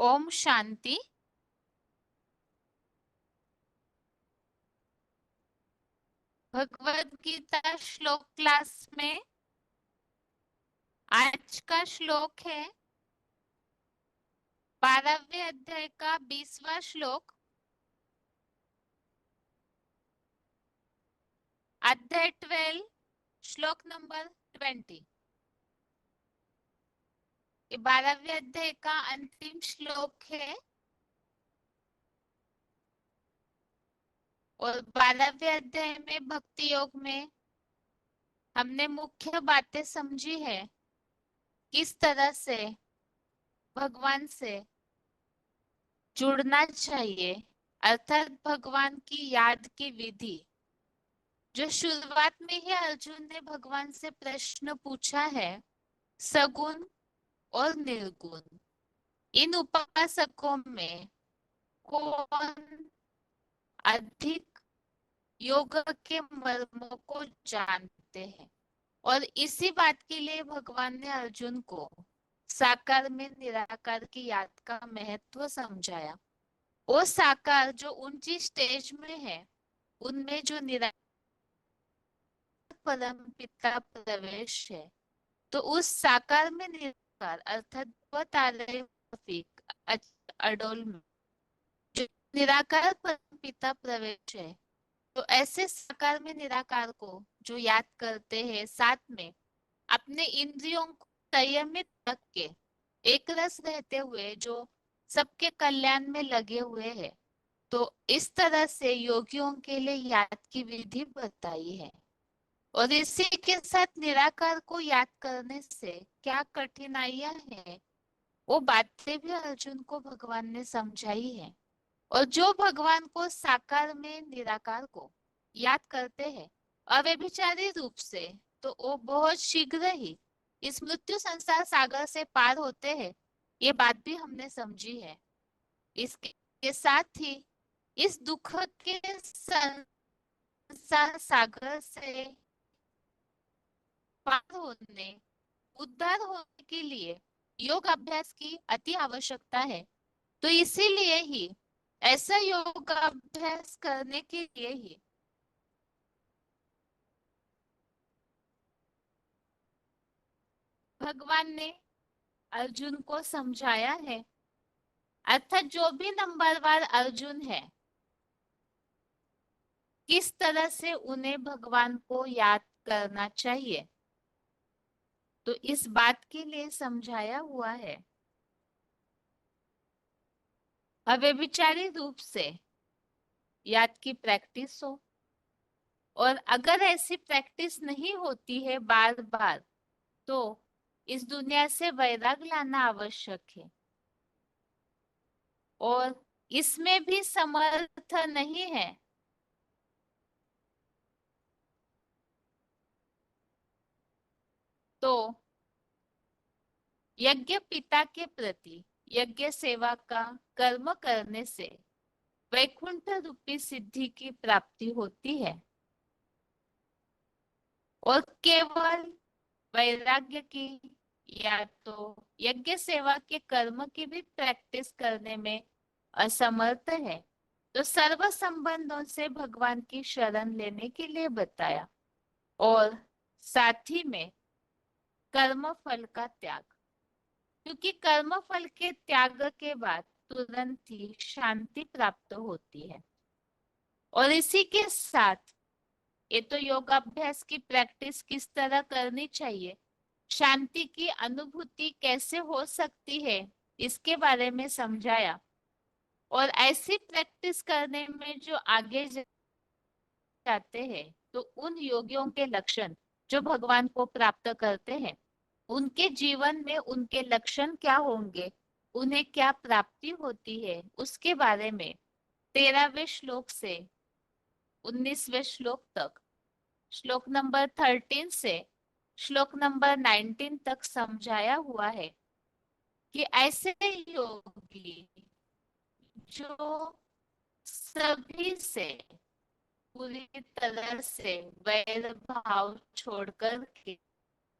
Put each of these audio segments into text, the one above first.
ओम शांति। भगवत गीता श्लोक क्लास में आज का श्लोक है 12वें अध्याय का 20वां श्लोक। अध्याय 12 श्लोक नंबर 20। ये 12वें अध्याय का अंतिम श्लोक है और 12वें अध्याय में भक्ति योग में हमने मुख्य बातें समझी है। किस तरह से भगवान से जुड़ना चाहिए, अर्थात भगवान की याद की विधि। जो शुरुआत में ही अर्जुन ने भगवान से प्रश्न पूछा है, सगुण और निर्गुण इन उपासकों में कौन अधिक योग के मर्मों को जानते हैं। और इसी बात के लिए भगवान ने अर्जुन को साकार में निराकार की याद का महत्व समझाया। वो साकार जो ऊंची स्टेज में है, उनमें जो निराकार परम पिता प्रवेश है, तो उस साकार में निराकार अर्थात रफीक अडोल में जो निराकार परम पिता प्रवेश है, तो ऐसे साकार में निराकार को जो याद करते हैं, साथ में अपने इंद्रियों को संयमित रख के एक रस रहते हुए जो सबके कल्याण में लगे हुए हैं, तो इस तरह से योगियों के लिए याद की विधि बताई है। और इसी के साथ निराकार को याद करने से क्या कठिनाइयां हैं, वो बातें भी अर्जुन को भगवान ने समझाई है। और जो भगवान को साकार में निराकार को याद करते हैं अव्यभिचारी रूप से, तो वो बहुत शीघ्र ही इस मृत्यु संसार सागर से पार होते हैं। ये बात भी हमने समझी है। इसके साथ ही इस दुख के संसार सागर से पार होने, उद्धार होने के लिए योग अभ्यास की अति आवश्यकता है। तो इसीलिए ही ऐसा योग अभ्यास करने के लिए ही भगवान ने अर्जुन को समझाया है। अर्थात जो भी नंबरवार अर्जुन है, किस तरह से उन्हें भगवान को याद करना चाहिए, तो इस बात के लिए समझाया हुआ है। अव्यभिचारी रूप से याद की प्रैक्टिस हो, और अगर ऐसी प्रैक्टिस नहीं होती है बार बार, तो इस दुनिया से वैराग लाना आवश्यक है। और इसमें भी समर्थ नहीं है, तो यज्ञ पिता के प्रति यज्ञ सेवा का कर्म करने से वैकुंठ रूपी सिद्धि की प्राप्ति होती है। और केवल वैराग्य की या तो यज्ञ सेवा के कर्म की भी प्रैक्टिस करने में असमर्थ है, तो सर्व संबंधों से भगवान की शरण लेने के लिए बताया। और साथ ही में कर्म फल का त्याग, क्योंकि कर्म फल के त्याग के बाद तुरंत ही शांति प्राप्त होती है। और इसी के साथ ये तो योगाभ्यास की प्रैक्टिस किस तरह करनी चाहिए, शांति की अनुभूति कैसे हो सकती है, इसके बारे में समझाया। और ऐसी प्रैक्टिस करने में जो आगे जाते हैं, तो उन योगियों के लक्षण जो भगवान को प्राप्त करते हैं, उनके जीवन में उनके लक्षण क्या होंगे, उन्हें क्या प्राप्ति होती है, उसके बारे में 13वें श्लोक से 19वें श्लोक तक, श्लोक नंबर 13 से श्लोक नंबर 19 तक समझाया हुआ है कि ऐसे योगी जो सभी से पूरी तरह से वैर भाव छोड़कर के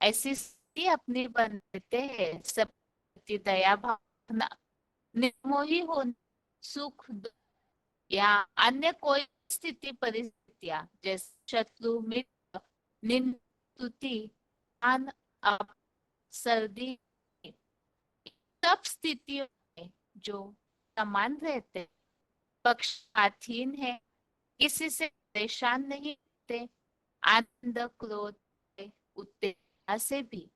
ऐसी स्थिति अपनी बनाते हैं, सब प्रति दया भावना निर्मोही होना, सुख दुख या अन्य कोई स्थिति परिस्थितियां जैसे शत्रु मित्र निंदा स्तुति आन अप सर्दी, सब स्थितियों में जो समान रहते हैं, पक्षपातहीन है, किसी से परेशान नहीं होते, आनंद क्रोध उत्तेजना से भी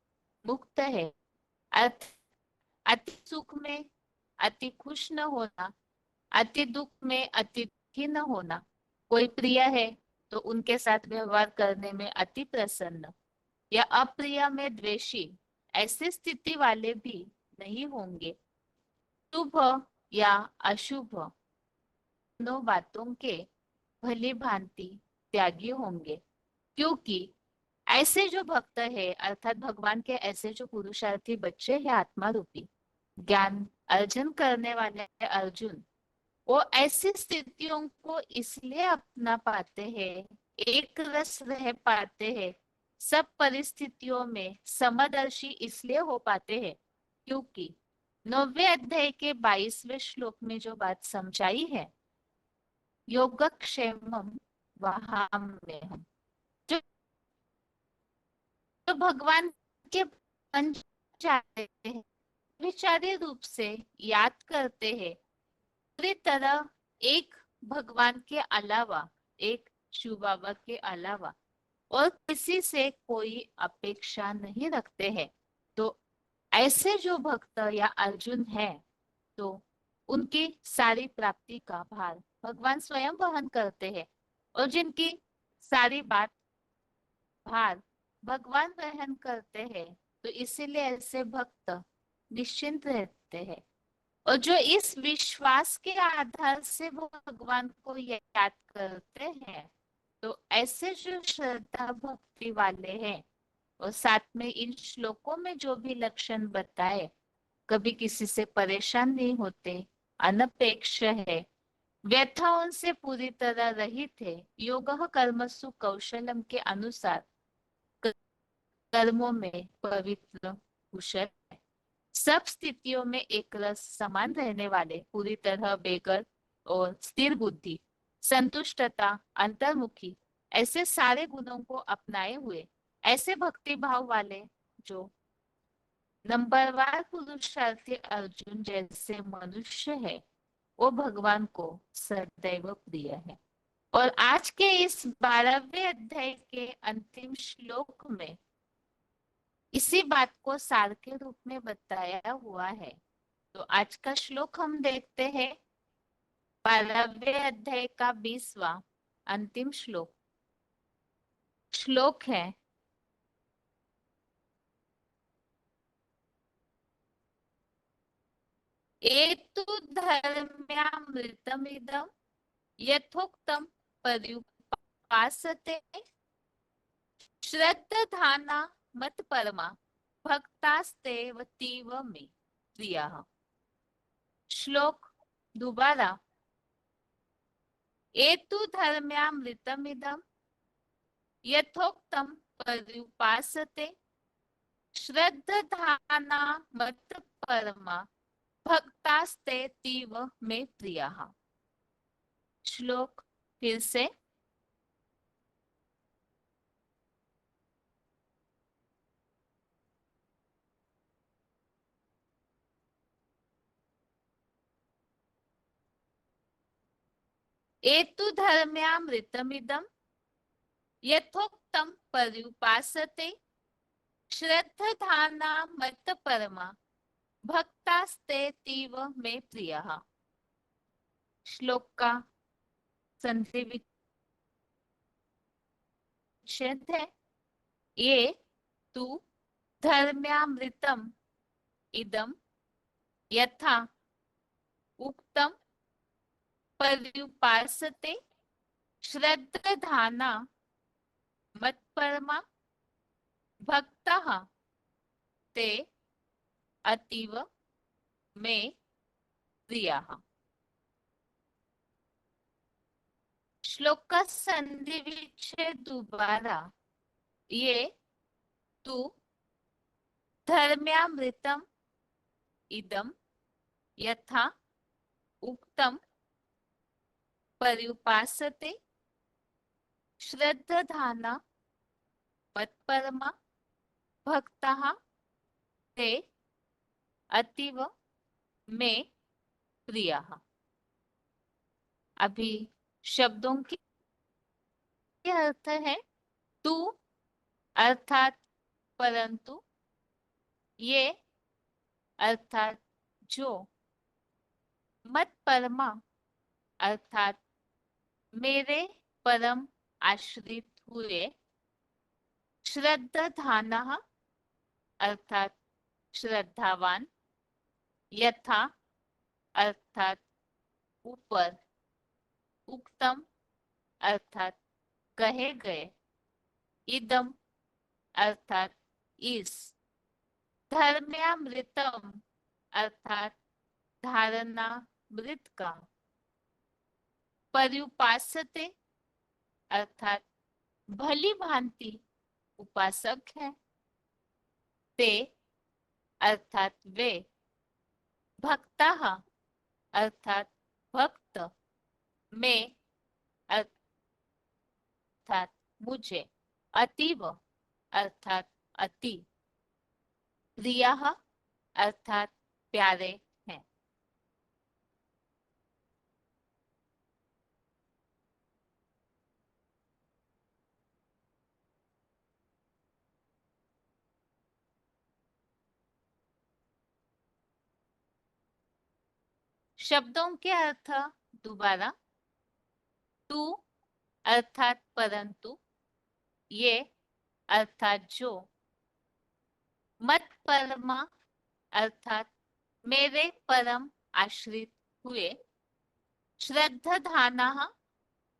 मुक्त है। अर्थ अति सुख में अति खुश न होना, अति दुख में अति दुखी न होना, कोई प्रिय है तो उनके साथ व्यवहार करने में अति प्रसन्न या अप्रिय में द्वेषी, ऐसी स्थिति वाले भी नहीं होंगे। शुभ या अशुभ दोनों बातों के भली भांति त्यागी होंगे, क्योंकि ऐसे जो भक्त है अर्थात भगवान के ऐसे जो पुरुषार्थी बच्चे हैं आत्मा रूपी ज्ञान अर्जन करने वाले अर्जुन, वो ऐसी स्थितियों को इसलिए अपना पाते हैं, एक रस रह पाते हैं, सब परिस्थितियों में समदर्शी इसलिए हो पाते हैं क्योंकि 9वें अध्याय के 22वें श्लोक में जो बात समझाई है, योगक्षेमम वहाम्यहम्, जो जो भगवान के पंच हैं, विचारी रूप से याद करते हैं, पूरी तरह एक भगवान के अलावा, एक शिव बाबा के अलावा और किसी से कोई अपेक्षा नहीं रखते हैं, तो ऐसे जो भक्त या अर्जुन है, तो उनकी सारी प्राप्ति का भार भगवान स्वयं वहन करते हैं, और जिनकी सारी बात भार भगवान वहन करते हैं, तो इसीलिए ऐसे भक्त निश्चिंत रहते हैं। और जो इस विश्वास के आधार से वो भगवान को याद करते हैं, तो ऐसे जो श्रद्धा भक्ति वाले हैं, और साथ में इन श्लोकों में जो भी लक्षण बताए, कभी किसी से परेशान नहीं होते, अनपेक्ष है, व्यथाओं से पूरी तरह रहित है, योगः कर्मसु कौशलम के अनुसार कर्मों में पवित्र कुशल है, सब स्थितियों में एक रस समान रहने वाले, पूरी तरह बेगर और स्थिर बुद्धि, संतुष्टता, अंतर्मुखी, ऐसे सारे गुणों को अपनाए हुए ऐसे भक्ति भाव वाले जो नंबरवार पुरुषार्थी अर्जुन जैसे मनुष्य है, वो भगवान को सदैव प्रिय है। और आज के इस 12वें अध्याय के अंतिम श्लोक में इसी बात को सार के रूप में बताया हुआ है। तो आज का श्लोक हम देखते हैं, 12वें अध्याय का 20वां अंतिम श्लोक। श्लोक है, एतु धर्म्यामृतमिदं यथोक्तं पर्युपासते श्रद्धाना मत परमा भक्तास्तेव तीव मे प्रियः। श्लोक दोबारा, एतु धर्म्यामृतमिदं यथोक्तं पर्युपासते श्रद्धाना मत परमा भक्तास्ते तीव मे प्रियः। श्लोक फिर से, एतु धर्म्यामृतमिदं यथोक्तं पर्युपासते श्रद्धाना मत परमा भक्तास्ते तीव मे प्रियः। श्लोक का संधि विच्छेद है, ये तु धर्म्यामृतम इदम यथा उक्तम पर्युपासते श्रद्धाना मत्परमा भक्तः ते अतीव मे प्रियः। श्लोक का संधि विच्छेद दोबारा, ये तु धर्म्यामृतम इदम यथा उक्तम पर्युपासते श्रद्धाना मत्परमा भक्ताः ते अतीव मे प्रियः। अभी शब्दों के अर्थ है तू अर्थात परंतु, ये अर्थात जो, मत परमा अर्थात मेरे परम आश्रित हुए, श्रद्धानः अर्थात श्रद्धावान, यथा अर्थात ऊपर, उक्तम अर्थात कहे गए, इदम अर्थात इस, धर्म्यामृतम अर्थात धारणा मृत का, पर्युपासते अर्थात भली भांति उपासक है, ते अर्थात वे, भक्ताः अर्थात भक्त, में अर्थात मुझे, अतीव अर्थात अति, प्रियः अर्थात प्यारे हैं। शब्दों के अर्थ दोबारा, तू अर्थात परंतु, ये अर्थात जो, मत परमा अर्थात मेरे परम आश्रित हुए, श्रद्धानः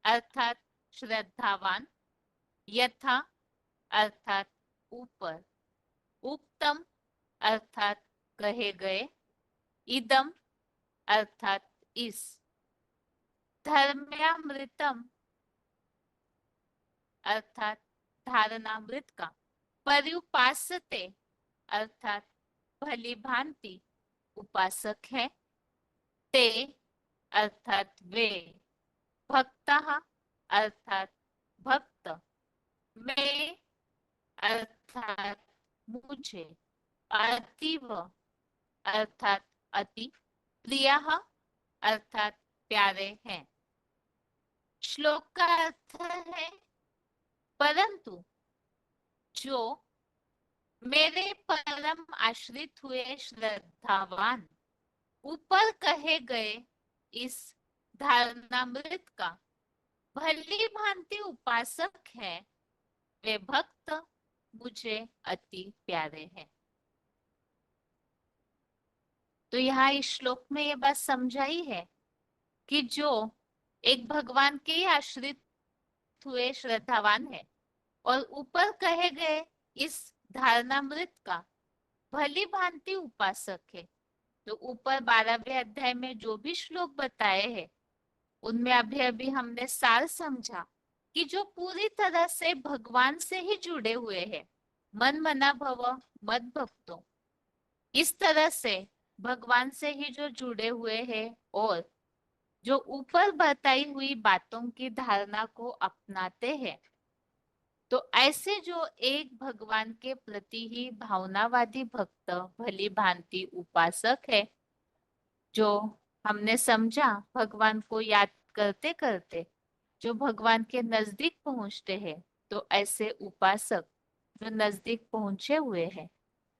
अर्थात श्रद्धावान, यथा अर्थात ऊपर, उक्तम अर्थात कहे गए, इदम अर्थात इस, धर्म्यामृतम अर्थात धारणामृत का, पर्युपासते अर्थात भली भांति उपासक है, ते अर्थात वे, भक्तः अर्थात भक्त, में अर्थात मुझे, अतीव अर्थात अति, प्रियः अर्थात प्यारे हैं। श्लोक का अर्थ है परंतु जो मेरे परम आश्रित हुए श्रद्धावान ऊपर कहे गए इस धारणामृत का भली भांति उपासक है, वे भक्त मुझे अति प्यारे हैं। तो यहाँ इस श्लोक में ये बात समझाई है कि जो एक भगवान के ही आश्रित हुए श्रद्धावान है और ऊपर कहे गए इस धारणामृत का भली भांति उपासक है। तो ऊपर 12वें अध्याय में जो भी श्लोक बताए हैं उनमें अभी अभी हमने सार समझा कि जो पूरी तरह से भगवान से ही जुड़े हुए हैं, मन मना भव मद भक्तो, इस तरह से भगवान से ही जो जुड़े हुए हैं और जो ऊपर बताई हुई बातों की धारणा को अपनाते हैं, तो ऐसे जो एक भगवान के प्रति ही भावनावादी भक्त भली भांति उपासक है, जो हमने समझा भगवान को याद करते करते जो भगवान के नजदीक पहुंचते हैं, तो ऐसे उपासक जो नजदीक पहुंचे हुए हैं,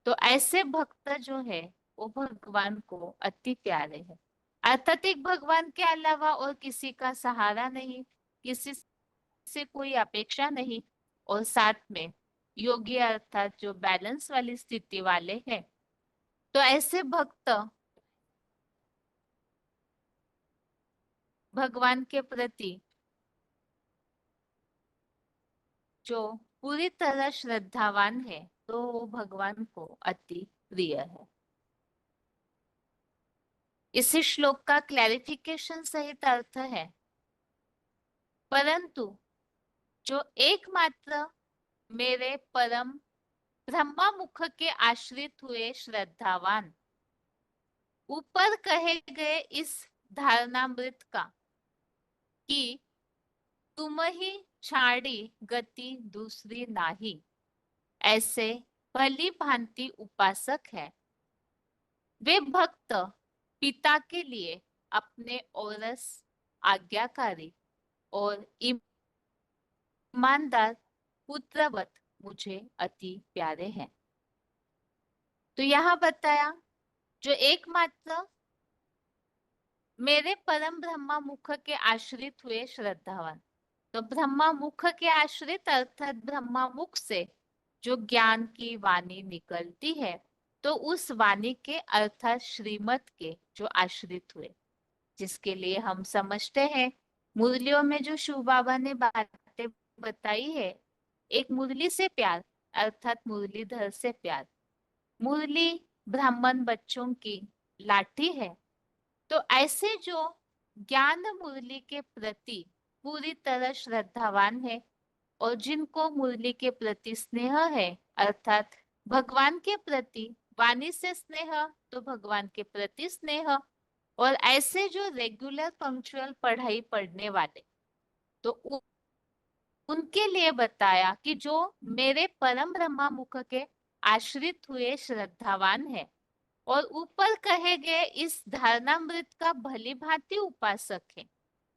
तो ऐसे भक्त जो है वो भगवान को अति प्यारे हैं। अर्थात एक भगवान के अलावा और किसी का सहारा नहीं, किसी से कोई अपेक्षा नहीं, और साथ में योगी अर्थात जो बैलेंस वाली स्थिति वाले हैं। तो ऐसे भक्त भगवान के प्रति जो पूरी तरह श्रद्धावान है, तो वो भगवान को अति प्रिय है। इसी श्लोक का क्लैरिफिकेशन सहित अर्थ है परंतु जो एकमात्र मेरे परम ब्रह्मा मुख के आश्रित हुए श्रद्धावान ऊपर कहे गए इस धारणामृत का कि तुम ही छाड़ी गति दूसरी नाही, ऐसे भली भांति उपासक है। वे भक्त पिता के लिए अपने औरस, आज्ञाकारी और ईमानदार पुत्रवत मुझे अति प्यारे हैं। तो यहाँ बताया जो एकमात्र मेरे परम ब्रह्मा मुख के आश्रित हुए श्रद्धावान। तो ब्रह्मा मुख के आश्रित अर्थात ब्रह्मा मुख से जो ज्ञान की वाणी निकलती है, तो उस वाणी के अर्थात श्रीमत के जो आश्रित हुए, जिसके लिए हम समझते हैं मुरलियों में जो शिव बाबा ने बातें बताई है, एक मुरली से प्यार अर्थात मुरलीधर से प्यार। मुरली ब्राह्मण बच्चों की लाठी है, तो ऐसे जो ज्ञान मुरली के प्रति पूरी तरह श्रद्धावान है और जिनको मुरली के प्रति स्नेह है अर्थात भगवान के प्रति वाणी से स्नेह, तो भगवान के प्रति स्नेह, और ऐसे जो रेगुलर पंक्चुअल पढ़ाई पढ़ने वाले, तो उनके लिए बताया कि जो मेरे परम ब्रह्मा मुख के आश्रित हुए श्रद्धावान है और ऊपर कहे गए इस धारणामृत का भली भांति उपासक है,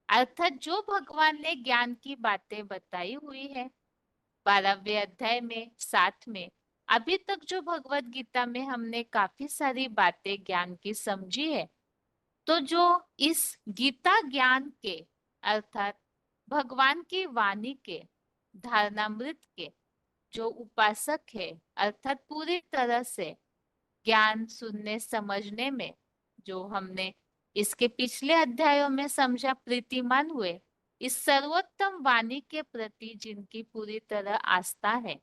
अर्थात जो भगवान ने ज्ञान की बातें बताई हुई है 12वें अध्याय में, 7 में, अभी तक जो भगवत गीता में हमने काफी सारी बातें ज्ञान की समझी है, तो जो इस गीता ज्ञान के अर्थात भगवान की वाणी के धारणामृत के जो उपासक है अर्थात पूरी तरह से ज्ञान सुनने समझने में जो हमने इसके पिछले अध्यायों में समझा प्रीतिमान हुए, इस सर्वोत्तम वाणी के प्रति जिनकी पूरी तरह आस्था है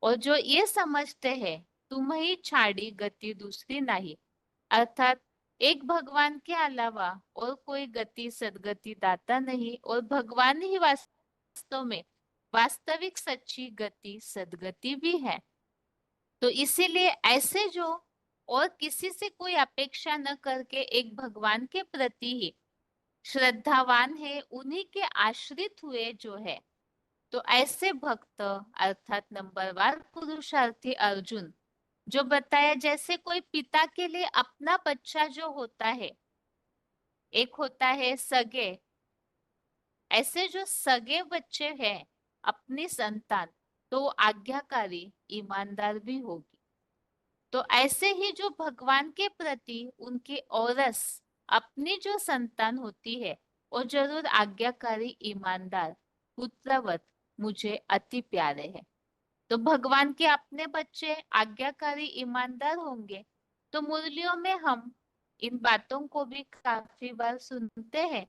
और जो ये समझते हैं तुम ही छाड़ी गति दूसरी नहीं, अर्थात एक भगवान के अलावा और कोई गति सदगति दाता नहीं और भगवान ही वास्तव में वास्तविक सच्ची गति सदगति भी है। तो इसीलिए ऐसे जो और किसी से कोई अपेक्षा न करके एक भगवान के प्रति ही श्रद्धावान है, उन्हीं के आश्रित हुए जो है, तो ऐसे भक्त अर्थात नंबरवार पुरुषार्थी अर्जुन जो बताया जैसे कोई पिता के लिए अपना बच्चा जो होता है, एक होता है सगे, ऐसे जो सगे बच्चे हैं अपनी संतान, तो वो आज्ञाकारी ईमानदार भी होगी। तो ऐसे ही जो भगवान के प्रति उनकी औरस अपनी जो संतान होती है वो जरूर आज्ञाकारी ईमानदार पुत्रवत मुझे अति प्यारे हैं। तो भगवान के अपने बच्चे आज्ञाकारी ईमानदार होंगे। तो मुरलियों में हम इन बातों को भी काफी बार सुनते हैं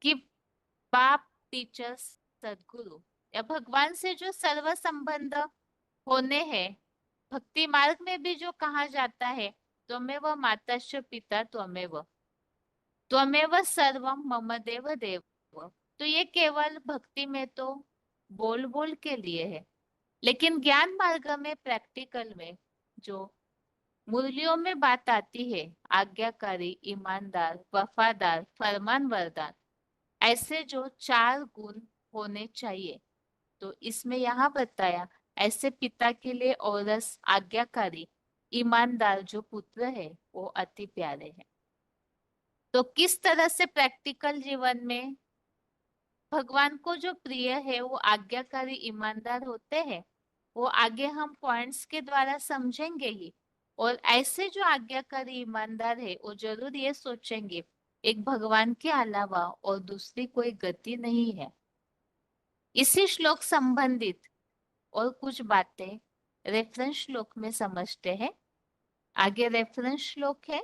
कि बाप, टीचर्स, सदगुरु या भगवान से जो सर्व संबंध होने हैं, भक्ति मार्ग में भी जो कहा जाता है त्वमेव मातश्च पिता त्वमेव, त्वमेव सर्वम मम देव देव, तो ये केवल भक्ति में तो बोल बोल के लिए है, लेकिन ज्ञान मार्ग में प्रैक्टिकल में जो मुरलियों में बात आती है आज्ञाकारी, ईमानदार, वफादार, फरमानबरदार, ऐसे जो 4 गुण होने चाहिए, तो इसमें यहाँ बताया ऐसे पिता के लिए औरस, आज्ञाकारी, ईमानदार जो पुत्र है वो अति प्यारे हैं। तो किस तरह से प्रैक्टिकल जीवन में भगवान को जो प्रिय है वो आज्ञाकारी ईमानदार होते हैं, वो आगे हम पॉइंट्स के द्वारा समझेंगे ही। और ऐसे जो आज्ञाकारी ईमानदार है वो जरूर ये सोचेंगे एक भगवान के अलावा और दूसरी कोई गति नहीं है। इसी श्लोक संबंधित और कुछ बातें रेफरेंस श्लोक में समझते हैं। आगे रेफरेंस श्लोक है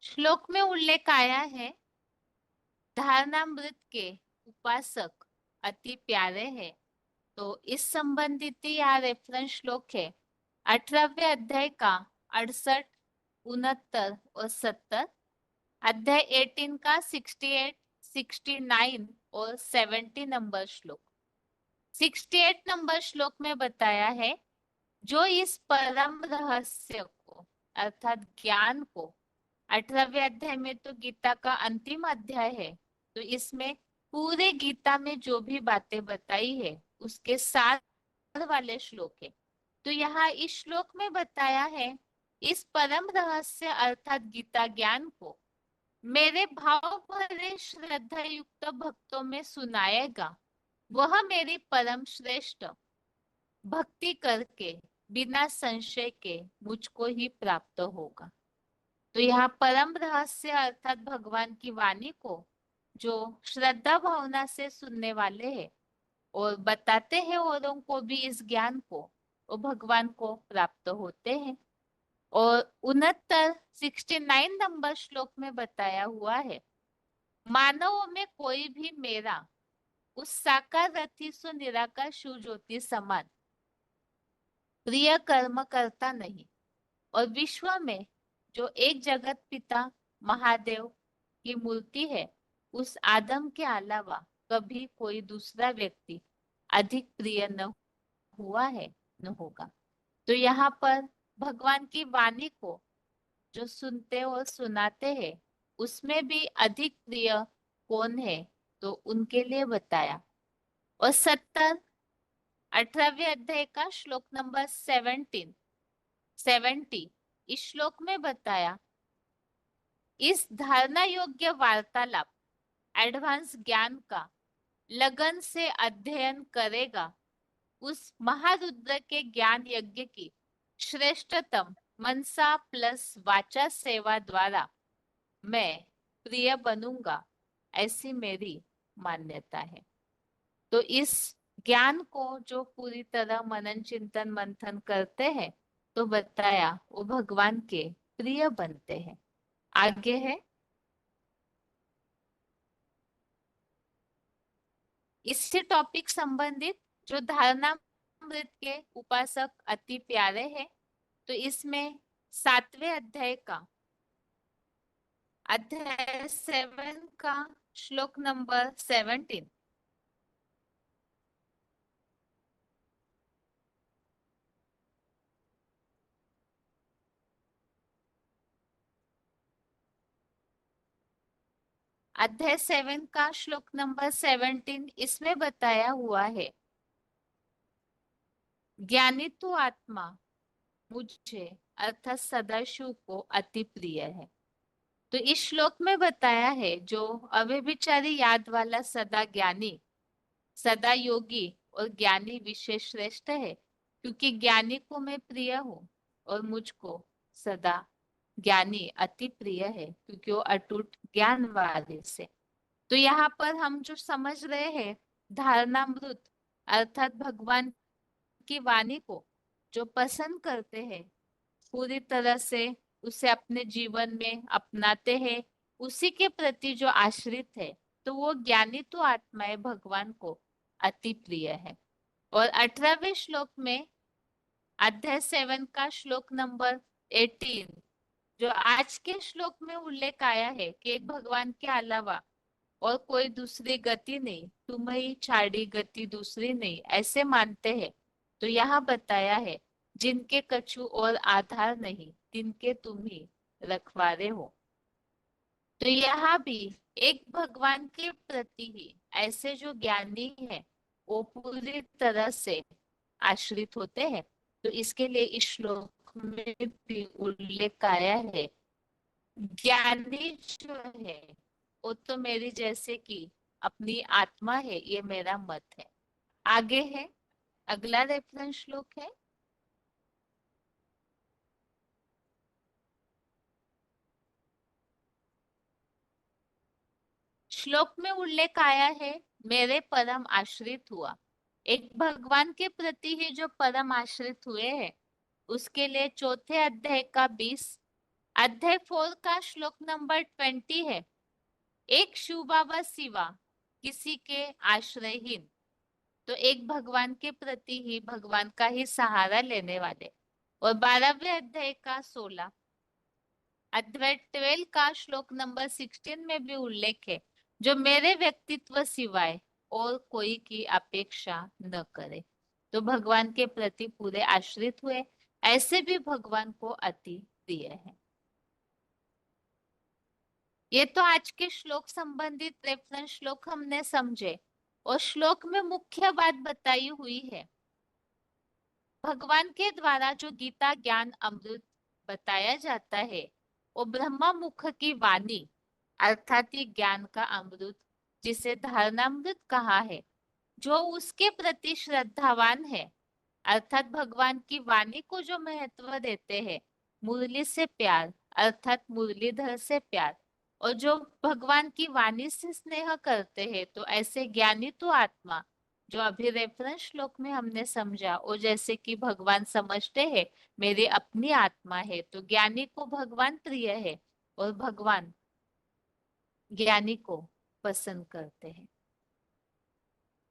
श्लोक में उल्लेख आया है धारणामृत के उपासक अति प्यारे हैं। तो इस संबंधित यहाँ रेफरेंस श्लोक है 18वें अध्याय का 68, 69 और 70। अध्याय 18 का 68, 69 और 70 नंबर श्लोक। 68 नंबर श्लोक में बताया है, जो इस परम रहस्य को अर्थात ज्ञान को, 18वें अध्याय में तो गीता का अंतिम अध्याय है, तो इसमें पूरे गीता में जो भी बातें बताई है उसके सार वाले श्लोक है। तो यहाँ इस श्लोक में बताया है, इस परम रहस्य अर्थात गीता ज्ञान को मेरे भाव भरे श्रद्धा युक्त भक्तों में सुनाएगा, वह मेरी परम श्रेष्ठ भक्ति करके बिना संशय के मुझको ही प्राप्त होगा। तो यहाँ परम रहस्य अर्थात भगवान की वाणी को जो श्रद्धा भावना से सुनने वाले हैं और बताते हैं औरों को भी इस ज्ञान को, वो भगवान को प्राप्त होते हैं। और 69 नंबर श्लोक में बताया हुआ है, मानवों में कोई भी मेरा उस साकार रथी सो निराकार शिव ज्योति समान प्रिय कर्म करता नहीं, और विश्व में जो एक जगत पिता महादेव की मूर्ति है, उस आदम के अलावा कभी कोई दूसरा व्यक्ति अधिक प्रिय न हुआ है, न होगा। तो यहाँ पर भगवान की वाणी को जो सुनते और सुनाते हैं, उसमें भी अधिक प्रिय कौन है, तो उनके लिए बताया। और 18वें अध्याय का श्लोक नंबर 70 इस श्लोक में बताया, इस धारणा योग्य वार्तालाप एडवांस ज्ञान का लगन से अध्ययन करेगा, उस महारुद्र के ज्ञान यज्ञ की श्रेष्ठतम मनसा प्लस वाचा सेवा द्वारा मैं प्रिय बनूंगा, ऐसी मेरी मान्यता है। तो इस ज्ञान को जो पूरी तरह मनन चिंतन मंथन करते हैं, तो बताया वो भगवान के प्रिय बनते हैं। आगे है, इससे टॉपिक संबंधित जो धारणामृत के उपासक अति प्यारे हैं, तो इसमें 7वें अध्याय का अध्याय 7 का श्लोक नंबर 17। अध्याय 7 का श्लोक नंबर 17 इसमें बताया हुआ है, ज्ञानी तो आत्मा मुझे अर्थात सदाशिव को अति प्रिय है। तो इस श्लोक में बताया है, जो अव्यभिचारी याद वाला सदा ज्ञानी, सदा योगी और ज्ञानी विशेष श्रेष्ठ है, क्योंकि ज्ञानी को मैं प्रिय हूँ और मुझको सदा ज्ञानी अति प्रिय है, क्योंकि वो अटूट ज्ञान वाले से। तो यहाँ पर हम जो समझ रहे हैं, धारणामृत अर्थात भगवान की वाणी को जो पसंद करते हैं, पूरी तरह से उसे अपने जीवन में अपनाते हैं, उसी के प्रति जो आश्रित है, तो वो ज्ञानी तो आत्माएं भगवान को अति प्रिय है। और 18वें श्लोक में अध्याय 7 का श्लोक नंबर 18, जो आज के श्लोक में उल्लेख आया है कि एक भगवान के अलावा और कोई दूसरी गति नहीं, तुम ही छाड़ी गति दूसरी नहीं, ऐसे मानते हैं। तो यहाँ बताया है, जिनके कछु और आधार नहीं, तिनके तुम ही रखवारे हो। तो यहाँ भी एक भगवान के प्रति ही ऐसे जो ज्ञानी है, वो पूरी तरह से आश्रित होते हैं। तो इसके लिए इस श्लोक में भी उल्लेख आया है, ज्ञानी जो है वो तो मेरी जैसे कि अपनी आत्मा है, ये मेरा मत है। आगे है, अगला रेफरेंस श्लोक है, श्लोक में उल्लेख आया है, मेरे परम आश्रित हुआ। एक भगवान के प्रति ही जो परम आश्रित हुए हैं, उसके लिए चौथे अध्याय का 20, अध्याय 4 का श्लोक नंबर 20 है, एक शिव बाबा सिवा किसी के आश्रयहीन। तो एक भगवान के प्रति ही, भगवान का ही सहारा लेने वाले। और 12वें अध्याय का 16, अद्वैत 12 का श्लोक नंबर 16 में भी उल्लेख है, जो मेरे व्यक्तित्व सिवाय और कोई की अपेक्षा न करे, तो भगवान के प्रति पूरे आश्रित हुए, ऐसे भी भगवान को अति प्रिय है। ये तो आज के श्लोक संबंधित रेफरेंस श्लोक हमने समझे, और श्लोक में मुख्य बात बताई हुई है। भगवान के द्वारा जो गीता ज्ञान अमृत बताया जाता है, वो ब्रह्मा मुख की वाणी अर्थात ये ज्ञान का अमृत, जिसे धारणामृत कहा है, जो उसके प्रति श्रद्धावान है, अर्थात भगवान की वाणी को जो महत्व देते हैं, मुरली से प्यार अर्थात मुरलीधर से प्यार, और जो भगवान की वाणी से स्नेह करते हैं, तो ऐसे ज्ञानी तो आत्मा, जो अभी रेफरेंस श्लोक में हमने समझा, और जैसे कि भगवान समझते हैं मेरी अपनी आत्मा है, तो ज्ञानी को भगवान प्रिय है और भगवान ज्ञानी को पसंद करते हैं।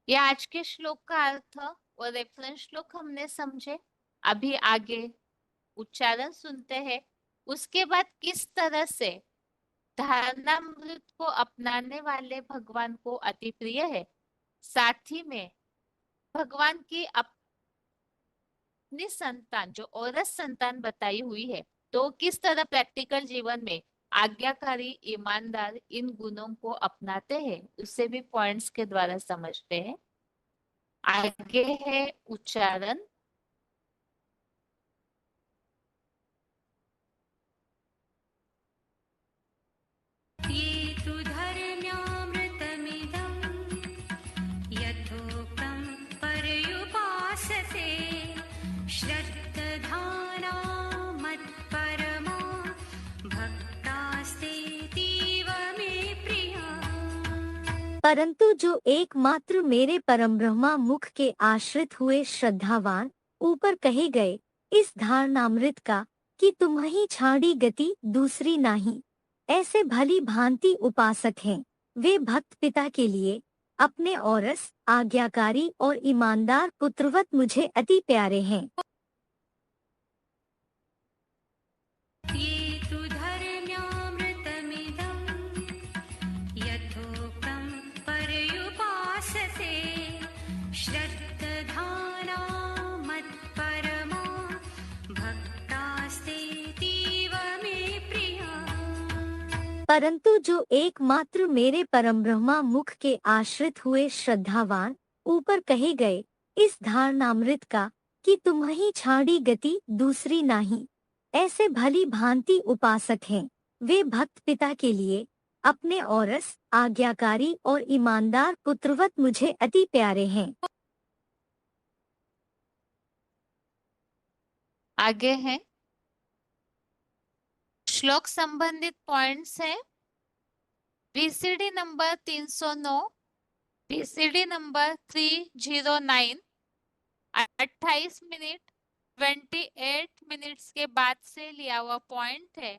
ये आज के श्लोक का अर्थ और रेफरेंस श्लोक हमने समझे। अभी आगे उच्चारण सुनते हैं। उसके बाद किस तरह से धारणामृत को अपनाने वाले भगवान को अति प्रिय है, साथ ही में भगवान की अपनी संतान जो औरस संतान बताई हुई है, तो किस तरह प्रैक्टिकल जीवन में आज्ञाकारी ईमानदार इन गुणों को अपनाते हैं, उससे भी पॉइंट्स के द्वारा समझते हैं। आगे है उच्चारण। ये तु धर्म्यामृतमिदं यथोक्तं पर्युपासते श्रद्धाना मत्परमा भक्तास्तेतीव मे प्रिया। परंतु जो एकमात्र मेरे परम ब्रह्मा मुख के आश्रित हुए श्रद्धावान ऊपर कहे गए इस धारणामृत का कि तुम्हीं छाड़ी गति दूसरी नाही, ऐसे भली भांति उपासक हैं, वे भक्त पिता के लिए अपने औरस आज्ञाकारी और ईमानदार पुत्रवत मुझे अति प्यारे हैं। ये तु धर्म्यामृतमिदं यथोक्तं पर्युपासते श्रद्धाना मत्परमा भक्तास्तेतीव मे प्रिया। परंतु जो एकमात्र मेरे परम ब्रह्मा मुख के आश्रित हुए श्रद्धावान ऊपर कहे गए इस धारणामृत का कि तुम्हीं छाड़ी गति दूसरी नाही, ऐसे भली भांति उपासक हैं, वे भक्त पिता के लिए अपने औरस आज्ञाकारी और ईमानदार पुत्रवत मुझे अति प्यारे हैं। आगे है श्लोक संबंधित पॉइंट्स है। VCD number 309, VCD number 309, 28 minute 28 minutes के बाद से लिया हुआ पॉइंट है।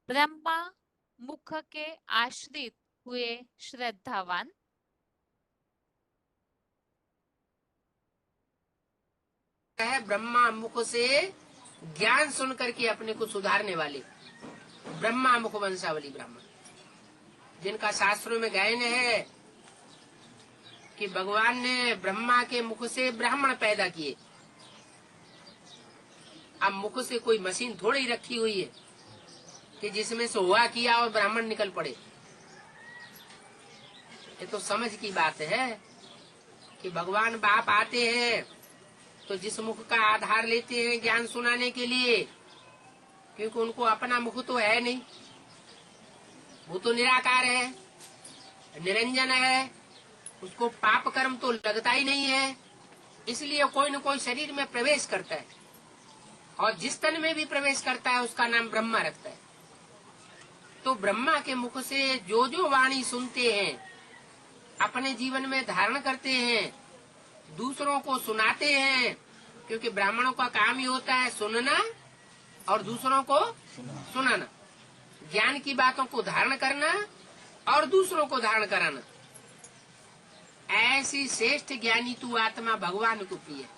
ब्रह्मा मुख के आश्रित हुए श्रद्धावान। है ब्रह्मा मुख से ज्ञान सुन करके अपने को सुधारने वाले ब्रह्मा मुख वंशावली ब्राह्मण, जिनका शास्त्रों में गायन है कि भगवान ने ब्रह्मा के मुख से ब्राह्मण पैदा किए। अब मुख से कोई मशीन थोड़ी ही रखी हुई है कि जिसमें से हुआ किया और ब्राह्मण निकल पड़े। ये तो समझ की बात है कि भगवान बाप आते हैं तो जिस मुख का आधार लेते हैं ज्ञान सुनाने के लिए, क्योंकि उनको अपना मुख तो है नहीं, वो तो निराकार है, निरंजन है, उसको पाप कर्म तो लगता ही नहीं है, इसलिए कोई न कोई शरीर में प्रवेश करता है, और जिस तन में भी प्रवेश करता है उसका नाम ब्रह्मा रखता है। तो ब्रह्मा के मुख से जो जो वाणी सुनते हैं, अपने जीवन में धारण करते हैं, दूसरों को सुनाते हैं, क्योंकि ब्राह्मणों का काम ही होता है सुनना और दूसरों को सुनाना, ज्ञान की बातों को धारण करना और दूसरों को धारण कराना। ऐसी श्रेष्ठ ज्ञानी तू आत्मा भगवान को प्रिय।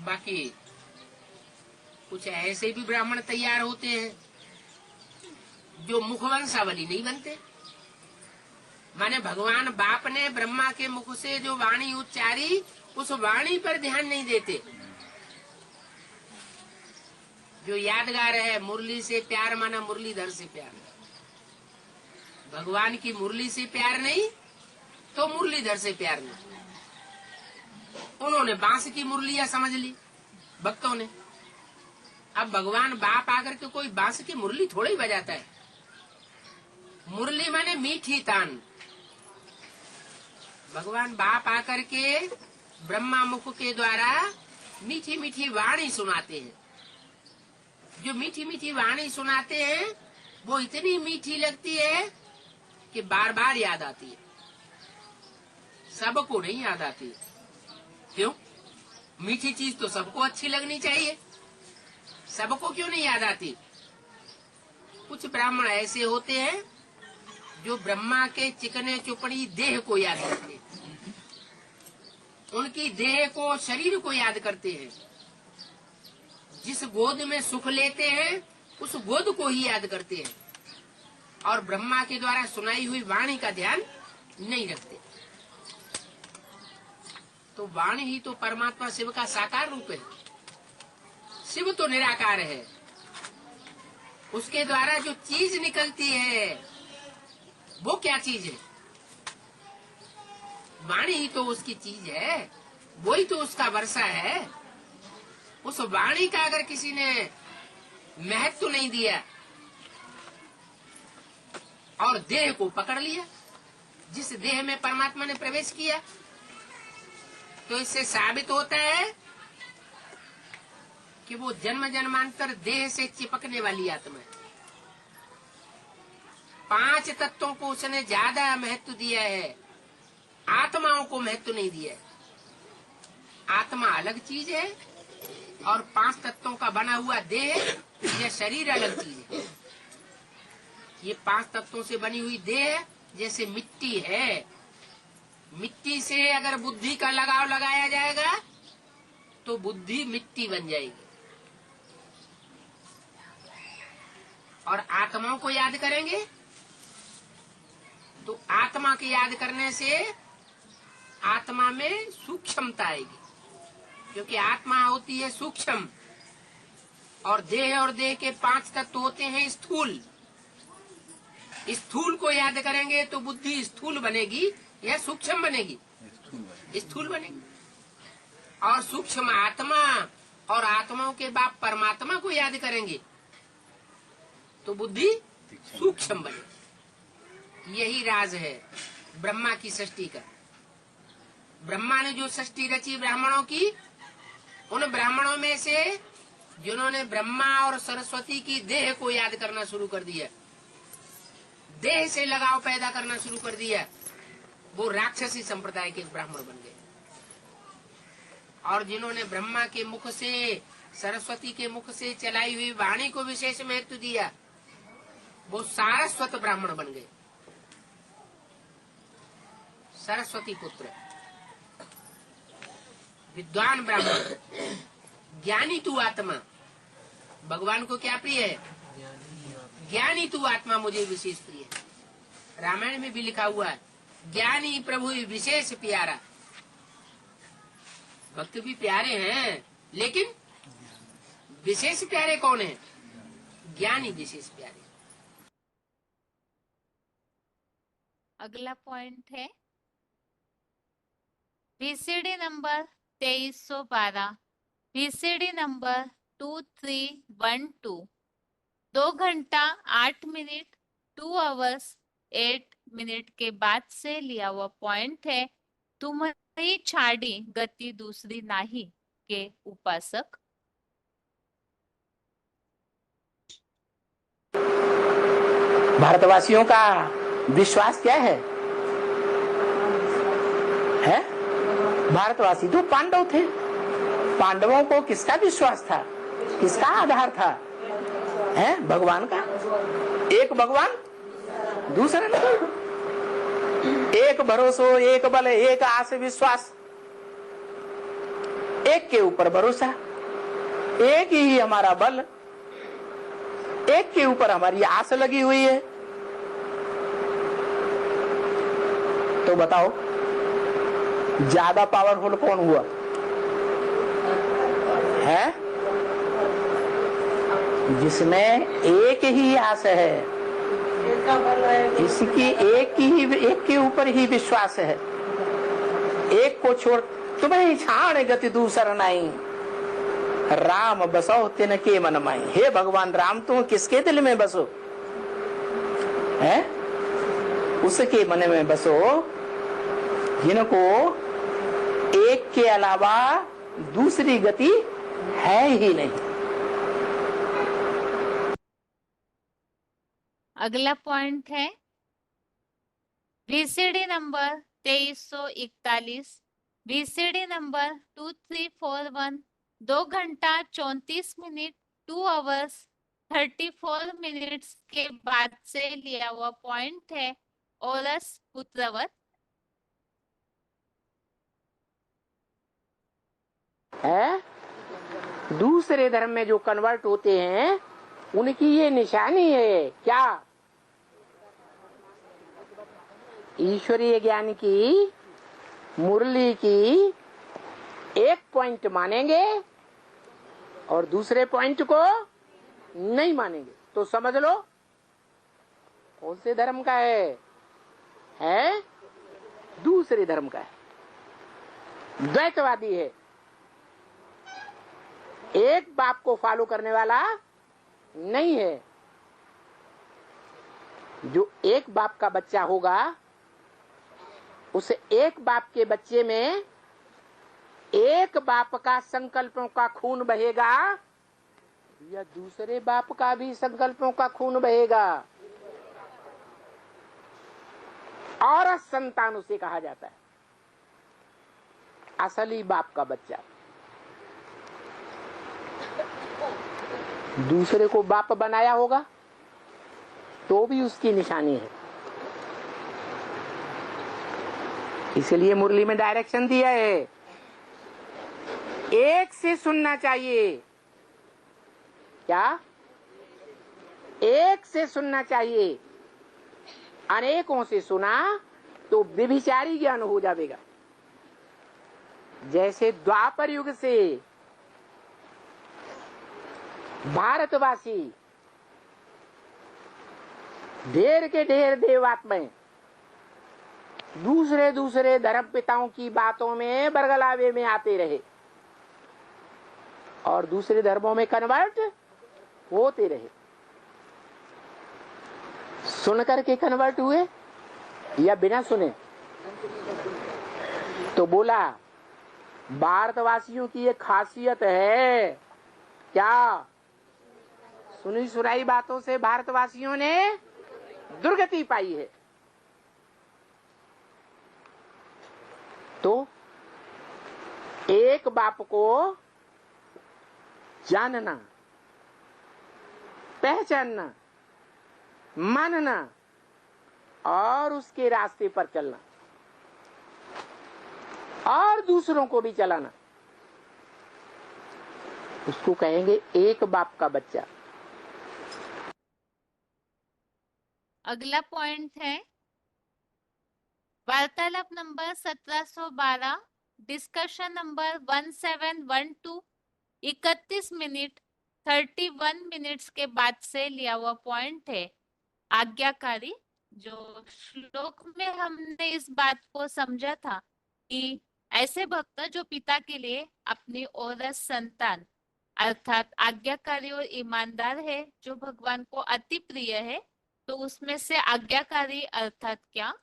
बाकी कुछ ऐसे भी ब्राह्मण तैयार होते हैं जो मुखवंशावली नहीं बनते। माने भगवान बाप ने ब्रह्मा के मुख से जो वाणी उच्चारी, उस वाणी पर ध्यान नहीं देते। जो यादगार है, मुरली से प्यार माना मुरलीधर से प्यार। भगवान की मुरली से प्यार नहीं तो मुरलीधर से प्यार नहीं। उन्होंने बांस की मुरलियां समझ ली भक्तों ने। अब भगवान बाप आकर के कोई बांस की मुरली थोड़ी बजाता है। मुरली माने मीठी तान। भगवान बाप आकर के ब्रह्मा मुख के द्वारा मीठी मीठी वाणी सुनाते हैं। जो मीठी मीठी वाणी सुनाते हैं वो इतनी मीठी लगती है कि बार बार याद आती है। सबको नहीं याद आती। क्यों? मीठी चीज तो सबको अच्छी लगनी चाहिए, सबको क्यों नहीं याद आती? कुछ ब्राह्मण ऐसे होते हैं जो ब्रह्मा के चिकने चुपड़ी देह को याद करते हैं, उनकी देह को, शरीर को याद करते हैं। जिस गोद में सुख लेते हैं उस गोद को ही याद करते हैं और ब्रह्मा के द्वारा सुनाई हुई वाणी का ध्यान नहीं रखते। तो वाणी ही तो परमात्मा शिव का साकार रूप है। शिव तो निराकार है, उसके द्वारा जो चीज निकलती है वो क्या चीज है? वाणी ही तो उसकी चीज है, वही तो उसका वर्षा है। उस वाणी का अगर किसी ने महत्व नहीं दिया और देह को पकड़ लिया, जिस देह में परमात्मा ने प्रवेश किया, तो इससे साबित होता है कि वो जन्म जन्मांतर देह से चिपकने वाली आत्मा है। 5 तत्वों को उसने ज्यादा महत्व दिया है, आत्माओं को महत्व नहीं दिया है। आत्मा अलग चीज है और 5 तत्वों का बना हुआ देह या शरीर अलग चीज है। ये 5 तत्वों से बनी हुई देह जैसे मिट्टी है। मिट्टी से अगर बुद्धि का लगाव लगाया जाएगा तो बुद्धि मिट्टी बन जाएगी। और आत्माओं को याद करेंगे तो आत्मा के याद करने से आत्मा में सूक्ष्मता आएगी, क्योंकि आत्मा होती है सूक्ष्म और देह के 5 तत्व होते हैं स्थूल। स्थूल को याद करेंगे तो बुद्धि स्थूल बनेगी या सूक्ष्म बनेगी? स्थूल बनेगी। और सूक्ष्म आत्मा और आत्माओं के बाप परमात्मा को याद करेंगे तो बुद्धि सूक्ष्म बनेगी। यही राज है ब्रह्मा की सृष्टि का। ब्रह्मा ने जो सृष्टि रची ब्राह्मणों की, उन ब्राह्मणों में से जिन्होंने ब्रह्मा और सरस्वती की देह को याद करना शुरू कर दिया, देह से लगाव पैदा करना शुरू कर दिया, वो राक्षसी संप्रदाय के ब्राह्मण बन गए। और जिन्होंने ब्रह्मा के मुख से, सरस्वती के मुख से चलाई हुई वाणी को विशेष महत्व दिया, वो सारस्वत ब्राह्मण बन गए। सरस्वती पुत्र, विद्वान ब्राह्मण, ज्ञानी तू आत्मा। भगवान को क्या प्रिय है? ज्ञानी तू आत्मा मुझे विशेष प्रिय है। रामायण में भी लिखा हुआ है, ज्ञानी प्रभु विशेष प्यारा। भक्त भी प्यारे हैं, लेकिन विशेष प्यारे कौन है? ज्ञानी विशेष प्यारे। अगला पॉइंट है VCD नंबर 2312, VCD नंबर 2312, 2 घंटा 8 मिनट 2 hours 8 मिनट के बाद से लिया हुआ पॉइंट है। तुम्हारी छाड़ी गति दूसरी नाही के उपासक। भारतवासियों का विश्वास क्या है? भारतवासी तो पांडव थे। पांडवों को किसका विश्वास था? किसका आधार था? भगवान का। एक भगवान, दूसरा नहीं। एक भरोसो, एक बल, एक आस विश्वास, एक के ऊपर भरोसा, एक ही हमारा बल, एक के ऊपर हमारी आस लगी हुई है। तो बताओ ज्यादा पावरफुल कौन हुआ है? जिसमें एक ही आस है, इसकी एक के ऊपर ही विश्वास है। एक को छोड़ तुम्हें छाण गति दूसर नहीं, राम बसो तिनके मन माई। हे भगवान राम, तुम किसके दिल में बसो है? उसके मन में बसो जिनको एक के अलावा दूसरी गति है ही नहीं। अगला पॉइंट है VCD नंबर 2341, VCD नंबर 2341, 2 घंटा 34 मिनट 2 आवर्स 34 मिनट्स के बाद से लिया हुआ पॉइंट है औरस पुत्रवत। है दूसरे धर्म में जो कन्वर्ट होते हैं उनकी ये निशानी है क्या? ईश्वरीय ज्ञान की मुरली की एक पॉइंट मानेंगे और दूसरे पॉइंट को नहीं मानेंगे। तो समझ लो कौन से धर्म का है? दूसरे धर्म का है, द्वैतवादी है। एक बाप को फॉलो करने वाला नहीं है। जो एक बाप का बच्चा होगा उस एक बाप के बच्चे में एक बाप का संकल्पों का खून बहेगा या दूसरे बाप का भी संकल्पों का खून बहेगा। और संतान उसे कहा जाता है, असली बाप का बच्चा। दूसरे को बाप बनाया होगा तो भी उसकी निशानी है। इसलिए मुरली में डायरेक्शन दिया है, एक से सुनना चाहिए। क्या? एक से सुनना चाहिए। अनेकों से सुना तो व्यभिचारी ज्ञान हो जाएगा। जैसे द्वापर युग से भारतवासी ढेर के ढेर देवात्माएं दूसरे दूसरे धर्म पिताओं की बातों में बरगलावे में आते रहे और दूसरे धर्मों में कन्वर्ट होते रहे। सुन करके कन्वर्ट हुए या बिना सुने? तो बोला भारतवासियों की एक खासियत है क्या? सुनी सुनाई बातों से भारतवासियों ने दुर्गति पाई है। तो एक बाप को जानना, पहचानना, मानना और उसके रास्ते पर चलना और दूसरों को भी चलाना, उसको कहेंगे एक बाप का बच्चा। अगला पॉइंट है वार्तालाप number 1712, discussion number 1712, 31 minute 31 minutes के बाद से लिया हुआ पॉइंट है आज्ञाकारी। जो श्लोक में हमने इस बात को समझा था कि ऐसे भक्त जो पिता के लिए अपनी औरस संतान अर्थात आज्ञाकारी और ईमानदार है, जो भगवान को अति प्रिय है, तो उसमें से आज्ञाकारी अर्थात क्या?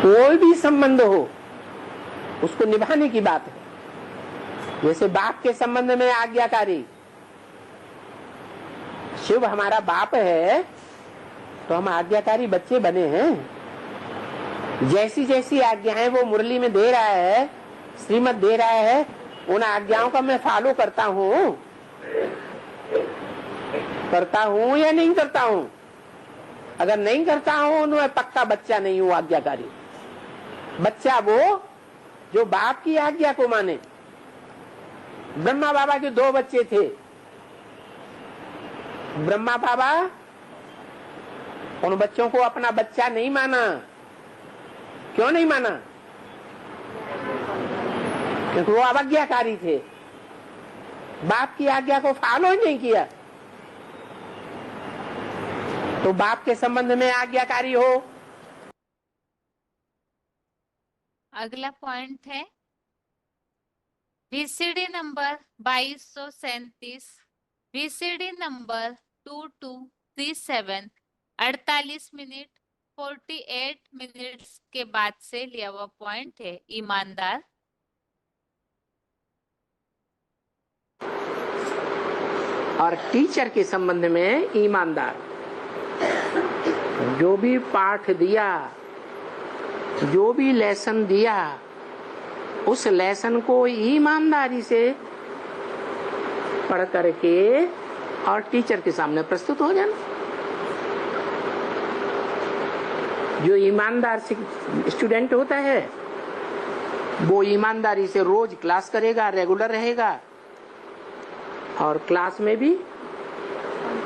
कोई भी संबंध हो उसको निभाने की बात है। जैसे बाप के संबंध में आज्ञाकारी, शिव हमारा बाप है तो हम आज्ञाकारी बच्चे बने हैं। जैसी जैसी आज्ञाएं वो मुरली में दे रहा है, श्रीमत दे रहा है, उन आज्ञाओं का मैं फॉलो करता हूँ या नहीं करता हूँ? अगर नहीं करता हूँ तो मैं पक्का बच्चा नहीं हूँ आज्ञाकारी। बच्चा वो जो बाप की आज्ञा को माने। ब्रह्मा बाबा के 2 बच्चे थे। ब्रह्मा बाबा उन बच्चों को अपना बच्चा नहीं माना। क्यों नहीं माना? क्योंकि वो अवज्ञाकारी थे, बाप की आज्ञा को फॉलो ही नहीं किया। तो बाप के संबंध में आज्ञाकारी हो। अगला पॉइंट है VCD number 2237, VCD number 2237 48 minute 48 minutes के बाद से लिया हुआ पॉइंट है ईमानदार। और टीचर के संबंध में ईमानदार। जो भी पाठ दिया, जो भी लेसन दिया, उस लेसन को ईमानदारी से पढ़ करके और टीचर के सामने प्रस्तुत हो जाना। जो ईमानदार स्टूडेंट होता है वो ईमानदारी से रोज क्लास करेगा, रेगुलर रहेगा और क्लास में भी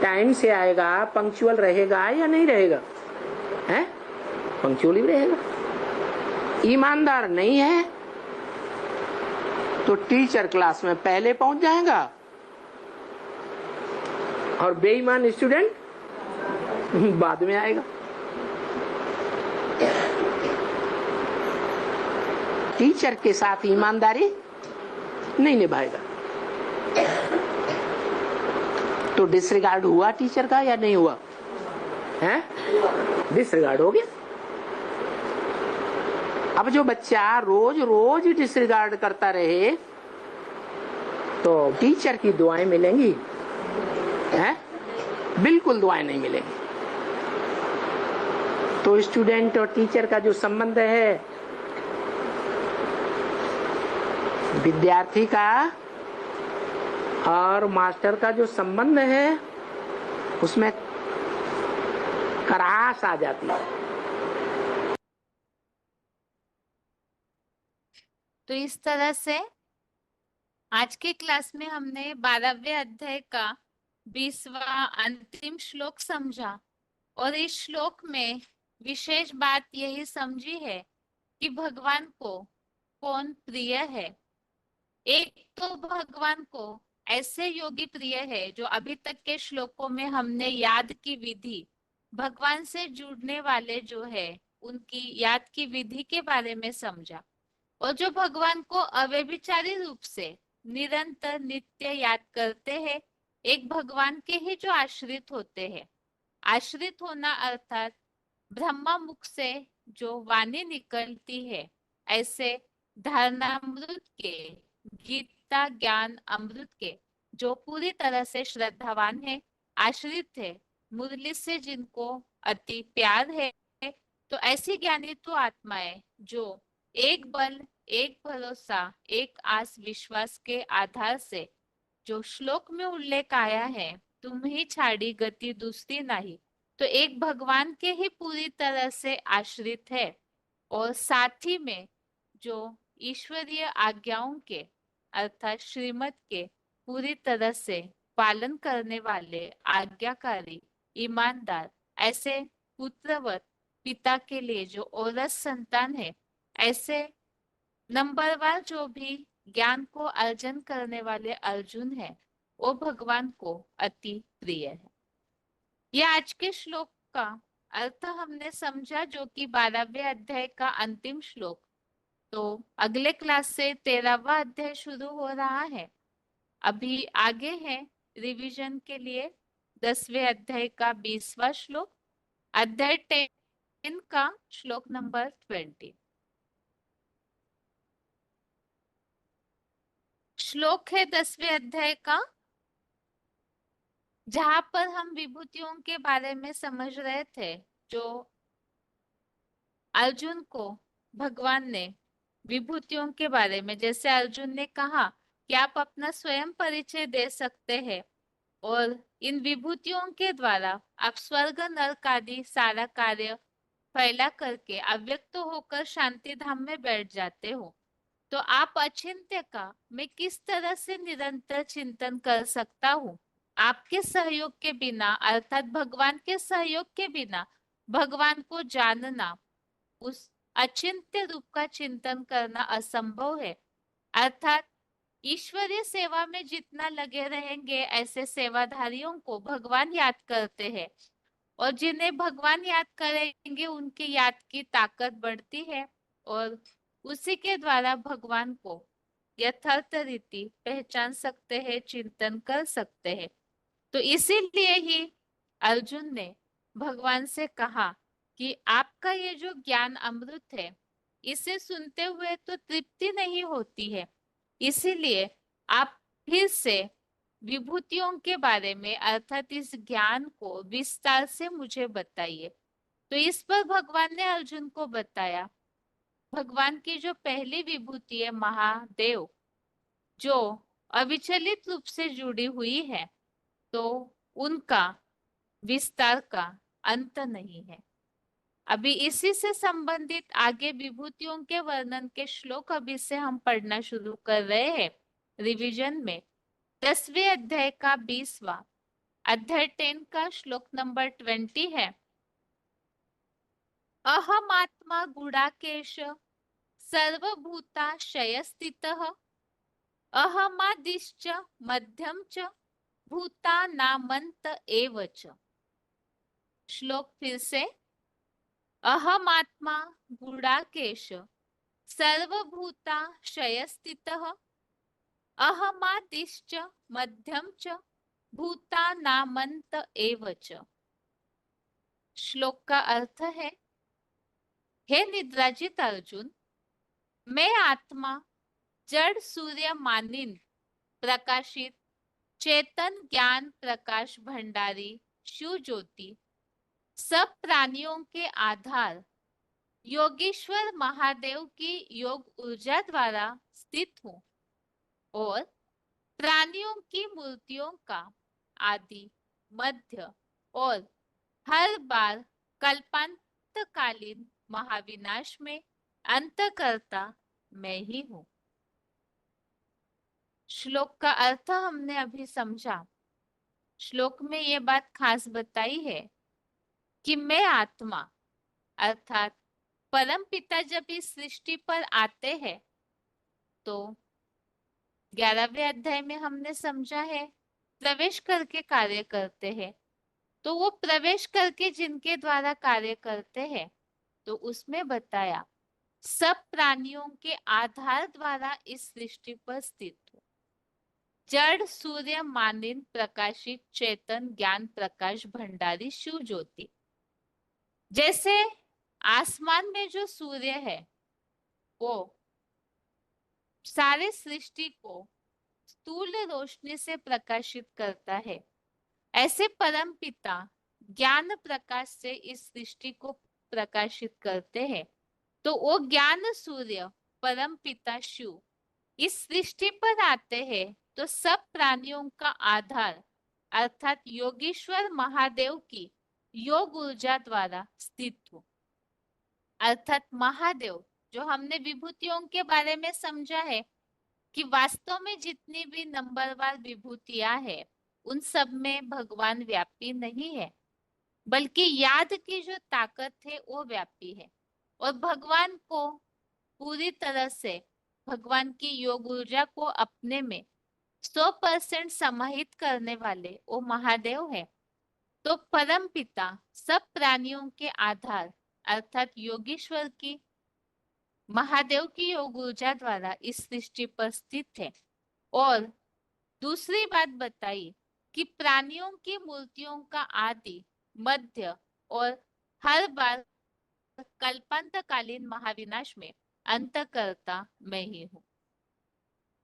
टाइम से आएगा, पंक्चुअल रहेगा या नहीं रहेगा? हैं? पंक्चुअल ही रहेगा। ईमानदार नहीं है तो टीचर क्लास में पहले पहुंच जाएगा और बेईमान स्टूडेंट बाद में आएगा। टीचर के साथ ईमानदारी नहीं निभाएगा तो डिसरिगार्ड हुआ टीचर का या नहीं हुआ? हैं? डिसरिगार्ड हो गया। अब जो बच्चा रोज रोज डिसरिगार्ड करता रहे तो टीचर की दुआएं मिलेंगी? हैं? बिल्कुल दुआएं नहीं मिलेंगी। तो स्टूडेंट और टीचर का जो संबंध है, विद्यार्थी का और मास्टर का जो संबंध है, उसमें करास आ जाती है। तो इस तरह से आज के क्लास में हमने 12वें अध्याय का 20वां अंतिम श्लोक समझा और इस श्लोक में विशेष बात यही समझी है कि भगवान को कौन प्रिय है। एक तो भगवान को ऐसे योगी प्रिय है जो अभी तक के श्लोकों में हमने याद की विधि, भगवान से जुड़ने वाले जो है उनकी याद की विधि के बारे में समझा और जो भगवान को अव्यभिचारी रूप से निरंतर नित्य याद करते हैं, एक भगवान के ही जो आश्रित होते हैं। आश्रित होना अर्थात ब्रह्मा मुख से जो वाणी निकलती है, ऐसे धारणामृत के, गीता ज्ञान अमृत के जो पूरी तरह से श्रद्धावान है, आश्रित है, मुरली से जिनको अति प्यार है, तो ऐसी ज्ञानी तो आत्माएं जो एक बल, एक भरोसा, एक आस विश्वास के आधार से जो श्लोक में उल्लेख आया है, तुम ही छाड़ी गति दूसरी नहीं, तो एक भगवान के ही पूरी तरह से आश्रित है और साथ ही में जो ईश्वरीय आज्ञाओं के अर्थात श्रीमत के पूरी तरह से पालन करने वाले आज्ञाकारी, ईमानदार, ऐसे पुत्रवत पिता के लिए जो औरस संतान है, ऐसे नंबरवार जो भी ज्ञान को अर्जन करने वाले अर्जुन है, वो भगवान को अति प्रिय है। यह आज के श्लोक का अर्थ हमने समझा, जो कि 12वें अध्याय का अंतिम श्लोक। तो अगले क्लास से 13वां अध्याय शुरू हो रहा है। अभी आगे है रिवीजन के लिए 10वें अध्याय का 20वां श्लोक, अध्याय 10 का श्लोक नंबर 20। श्लोक है 10वें अध्याय का, जहां पर हम विभूतियों के बारे में समझ रहे थे। जो अर्जुन को भगवान ने विभूतियों के बारे में, जैसे अर्जुन ने कहा कि आप अपना स्वयं परिचय दे सकते हैं और इन विभूतियों के द्वारा आप स्वर्ग नरक आदि सारा कार्य फैला करके अव्यक्त होकर शांति धाम में बैठ जाते हो। तो आप अचिंत्य का मैं किस तरह से निरंतर चिंतन कर सकता हूँ? आपके सहयोग के बिना, अर्थात भगवान के सहयोग के बिना भगवान को जानना, उस अचिंत्य रूप का चिंतन करना असंभव है। अर्थात ईश्वरीय सेवा में जितना लगे रहेंगे, ऐसे सेवाधारियों को भगवान याद करते हैं, और जिन्हें भगवान याद करेंगे उनकी याद की ताकत बढ़ती है, और उसी के द्वारा भगवान को यथार्थ रीति पहचान सकते हैं, चिंतन कर सकते हैं। तो इसीलिए ही अर्जुन ने भगवान से कहा कि आपका ये जो ज्ञान अमृत है, इसे सुनते हुए तो तृप्ति नहीं होती है, इसीलिए आप फिर से विभूतियों के बारे में, अर्थात इस ज्ञान को विस्तार से मुझे बताइए। तो इस पर भगवान ने अर्जुन को बताया, भगवान की जो पहली विभूति है महादेव, जो अविचलित रूप से जुड़ी हुई है, तो उनका विस्तार का अंत नहीं है। अभी इसी से संबंधित आगे विभूतियों के वर्णन के श्लोक अभी से हम पढ़ना शुरू कर रहे हैं रिवीजन में। 10वें अध्याय का 20वां अध्याय 10 का श्लोक नंबर 20 है। अहमात्मा गुडाकेश सर्वभूताशय स्थितः अहमादिश्च मध्यम च भूतानामंत एव च। श्लोक फिर से। अहमात्मा गुडाकेश सर्वभूताशय स्थितः अहमादिश्च मध्यम च भूतानामंत एव च। श्लोक का अर्थ है, हे निद्राजित अर्जुन, मैं आत्मा जड़ सूर्य मानिन प्रकाशित चेतन ज्ञान प्रकाश भंडारी शिव ज्योति सब प्राणियों के आधार योगेश्वर महादेव की योग ऊर्जा द्वारा स्थित हूँ और प्राणियों की मूर्तियों का आदि मध्य और हर बार कल्पांतकालीन महाविनाश में अंतकर्ता मैं ही हूँ। श्लोक का अर्थ हमने अभी समझा। श्लोक में ये बात खास बताई है कि मैं आत्मा, अर्थात परम पिता जब इस सृष्टि पर आते हैं, तो 11वें अध्याय में हमने समझा है प्रवेश करके कार्य करते हैं। तो वो प्रवेश करके जिनके द्वारा कार्य करते हैं, तो उसमें बताया सब प्राणियों के आधार द्वारा इस सृष्टि पर स्थित हो। जड़ सूर्य मानिन प्रकाशित चेतन ज्ञान प्रकाश भंडारी शिव ज्योति। जैसे आसमान में जो सूर्य है वो सारे सृष्टि को स्थूल रोशनी से प्रकाशित करता है, ऐसे परम पिता ज्ञान प्रकाश से इस सृष्टि को प्रकाशित करते हैं। तो वो ज्ञान सूर्य परम पिता शिव इस सृष्टि पर आते हैं, तो सब प्राणियों का आधार अर्थात योगेश्वर महादेव की योग ऊर्जा द्वारा स्थित हो। अर्थात महादेव, जो हमने विभूतियों के बारे में समझा है कि वास्तव में जितनी भी नंबरवार विभूतियां हैं, उन सब में भगवान व्यापी नहीं है, बल्कि याद की जो ताकत है वो व्यापी है। और भगवान को पूरी तरह से, भगवान की योग ऊर्जा को अपने में 100% समाहित करने वाले वो महादेव है। तो परम पिता सब प्राणियों के आधार अर्थात योगेश्वर की, महादेव की योग ऊर्जा द्वारा इस सृष्टि पर स्थित है। और दूसरी बात बताई कि प्राणियों की मूर्तियों का आदि मध्य और हर बार कल्पांतकालीन महाविनाश में अंतकर्ता मैं ही हूँ।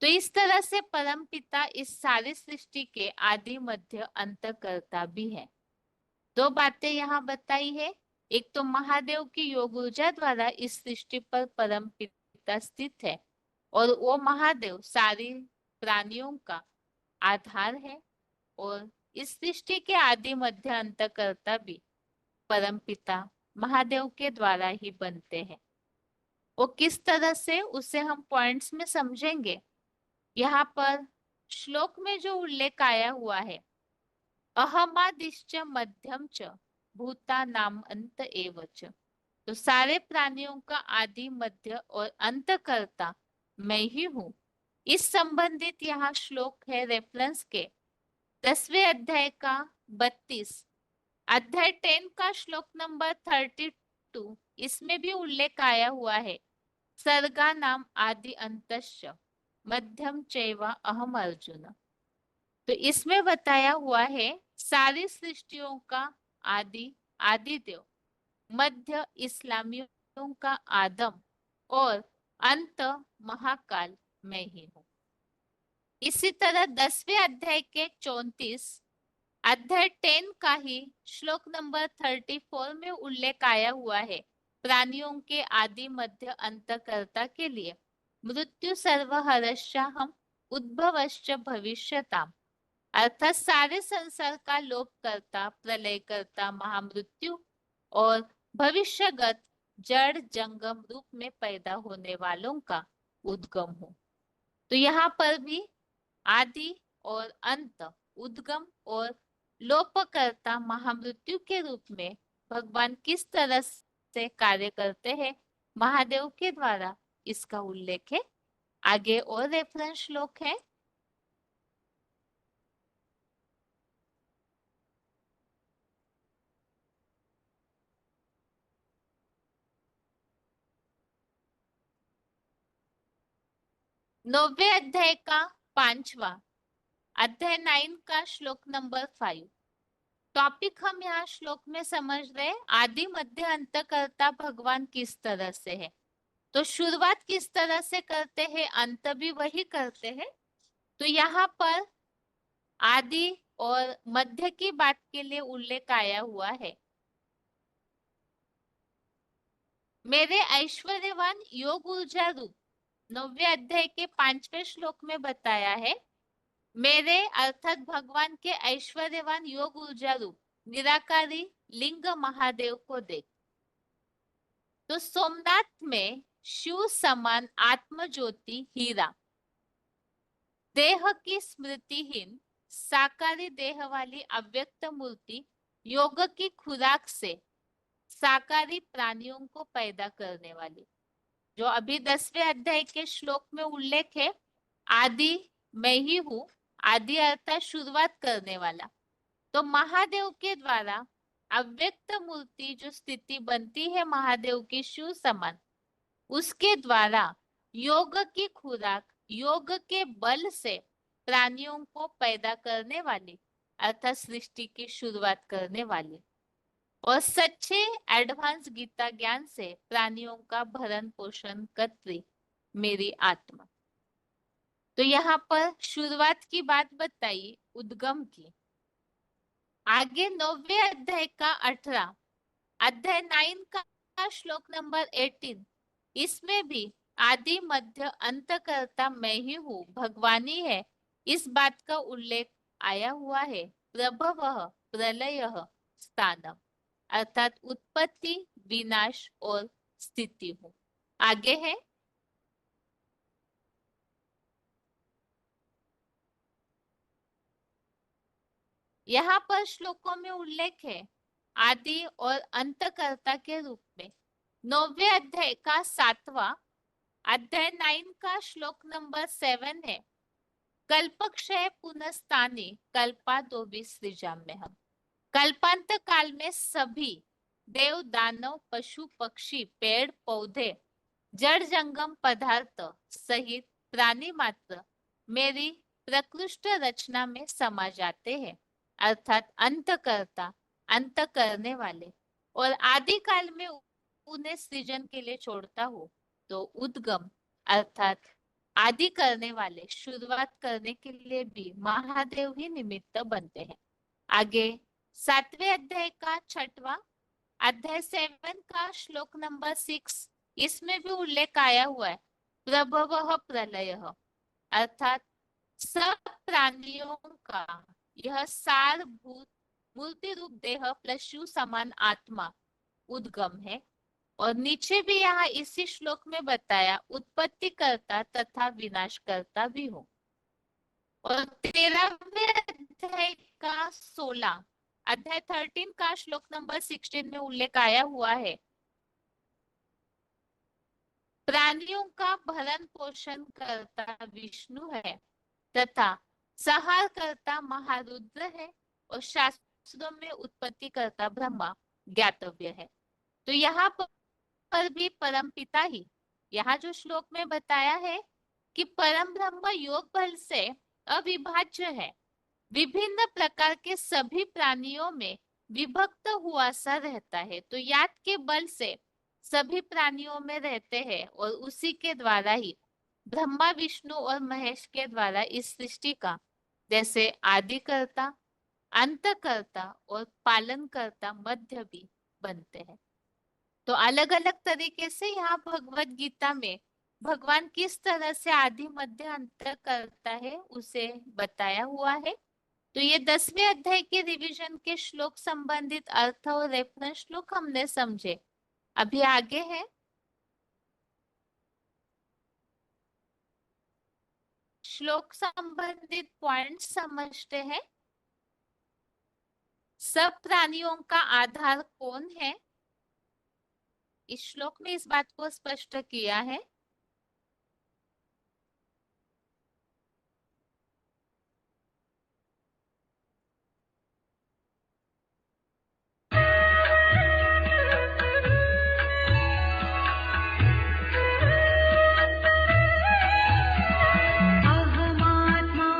तो इस तरह से परम पिता इस सारी सृष्टि के आदि मध्य अंतकर्ता भी है। दो बातें यहाँ बताई है, एक तो महादेव की योग ऊर्जा द्वारा इस सृष्टि पर परम पिता स्थित है, और वो महादेव सारी प्राणियों का आधार है, और इस सृष्टि के आदि मध्य अंतकर्ता भी परम पिता महादेव के द्वारा ही बनते हैं। वो किस तरह से, उसे हम पॉइंट्स में समझेंगे। यहाँ पर श्लोक में जो उल्लेख आया हुआ है, अहमादिश्च मध्यम च भूता नाम अंत एव च, तो सारे प्राणियों का आदि मध्य और अंत करता मैं ही हूँ। इस संबंधित यहाँ श्लोक है रेफरेंस के 10वें अध्याय का 32, अध्याय 10 का श्लोक नंबर 32, इसमें भी उल्लेख आया हुआ है, सर्गा नाम आदि अंतश्च मध्यम चैव अहम अर्जुन। तो इसमें बताया हुआ है सारी सृष्टियों का आदि आदिदेव, मध्य इस्लामियों का आदम और अंत महाकाल मैं ही हूँ। इसी तरह 10वें अध्याय के 34, अध्याय 10 का ही श्लोक नंबर 34 में उल्लेख आया हुआ है प्राणियों के आदि मध्य अंतकर्ता के लिए, मृत्यु सर्वहरश्चाहम उद्भवश्च भविष्यताम, अर्थात सारे संसार का लोप करता, प्रलय करता, महामृत्यु और भविष्यगत जड़ जंगम रूप में पैदा होने वालों का उद्गम हो। तो यहाँ पर भी आदि और अंत, उद्गम और लोपकर्ता, महामृत्यु के रूप में भगवान किस तरह से कार्य करते हैं महादेव के द्वारा, इसका उल्लेख है। आगे और रेफरेंस श्लोक है। नौवे अध्याय का 5वां, अध्याय 9 का श्लोक नंबर 5। टॉपिक हम यहाँ श्लोक में समझ रहे, आदि मध्य अंत करता भगवान किस तरह से है, तो शुरुआत किस तरह से करते हैं, अंत भी वही करते हैं। तो यहाँ पर आदि और मध्य की बात के लिए उल्लेख आया हुआ है, मेरे ऐश्वर्यवान योग ऊर्जा रूप, 9वें अध्याय के 5वें श्लोक में बताया है, मेरे अर्थात भगवान के ऐश्वर्यवान योग ऊर्जा रूप निराकारी लिंग महादेव को देख। तो सोमनाथ में शिव समान आत्म ज्योति हीरा, देह की स्मृतिहीन साकारी देह वाली अव्यक्त मूर्ति योग की खुराक से साकारी प्राणियों को पैदा करने वाली, जो अभी 10वें अध्याय के श्लोक में उल्लेख है, आदि मैं ही हूँ, आदि अर्थात शुरुआत करने वाला। तो महादेव के द्वारा अव्यक्त मूर्ति जो स्थिति बनती है महादेव की शिव समान, उसके द्वारा योग की खुराक, योग के बल से प्राणियों को पैदा करने वाली, अर्थात सृष्टि की शुरुआत करने वाली, और सच्चे एडवांस गीता ज्ञान से प्राणियों का भरण पोषण करती मेरी आत्मा। तो यहाँ पर शुरुआत की बात बताई, उद्गम की। आगे 9वें अध्याय का 18, अध्याय 9 का श्लोक नंबर 18, इसमें भी आदि मध्य अंत करता मैं ही हूँ, भगवानी है, इस बात का उल्लेख आया हुआ है। प्रभवः प्रलयः स्थानम, अर्थात उत्पत्ति, विनाश और स्थिति हूँ। आगे है यहाँ पर श्लोकों में उल्लेख है आदि और अंतकर्ता के रूप में। 9वें अध्याय का 7वां, अध्याय 9 का श्लोक नंबर 7 है, कल्पक्षय पुनस्तानी कल्पादोभि सृजाम्यहम्, कल्पांत काल में सभी देव दानव पशु पक्षी पेड़ पौधे जड़ जंगम पदार्थ सहित प्राणी मात्र मेरी प्रकृष्ट रचना में समा जाते हैं, अर्थात अंतकर्ता, अंत करने वाले, और आदि काल में उन्हें सृजन के लिए छोड़ता हूँ। तो उद्गम अर्थात आदि करने वाले, शुरुआत करने के लिए भी महादेव ही निमित्त बनते हैं। आगे 7वें अध्याय का 6वां, अध्याय 7 का श्लोक नंबर 6, इसमें भी उल्लेख आया हुआ है, प्रभवः प्रलयः, अर्थात सब प्राणियों का यह सारभूत मूर्ति रूप देह प्लस शिव समान आत्मा उद्गम है, और नीचे भी यहाँ इसी श्लोक में बताया उत्पत्ति करता तथा विनाश करता भी हूँ। और 13वें अध्याय का 16 अध्याय 13 का श्लोक नंबर 16 में उल्लेख आया हुआ है, प्राणियों का भरण पोषण करता विष्णु है तथा संहार करता महारुद्र है और शास्त्रों में उत्पत्ति करता ब्रह्मा ज्ञातव्य है। तो यहाँ पर भी परम पिता ही, यहाँ जो श्लोक में बताया है कि परम ब्रह्म योग बल से अविभाज्य है, विभिन्न प्रकार के सभी प्राणियों में विभक्त हुआ सा रहता है, तो याद के बल से सभी प्राणियों में रहते हैं और उसी के द्वारा ही ब्रह्मा विष्णु और महेश के द्वारा इस सृष्टि का जैसे आदिकर्ता, अंतकर्ता और पालनकर्ता मध्य भी बनते हैं। तो अलग अलग तरीके से यहाँ भगवत गीता में भगवान किस तरह से आदि मध्य अंत करता है उसे बताया हुआ है। तो ये 10वें अध्याय के रिवीजन के श्लोक संबंधित अर्थ और रेफरेंस श्लोक हमने समझे। अभी आगे है श्लोक संबंधित पॉइंट समझते हैं। सब प्राणियों का आधार कौन है? इस श्लोक में इस बात को स्पष्ट किया है। अहमात्मा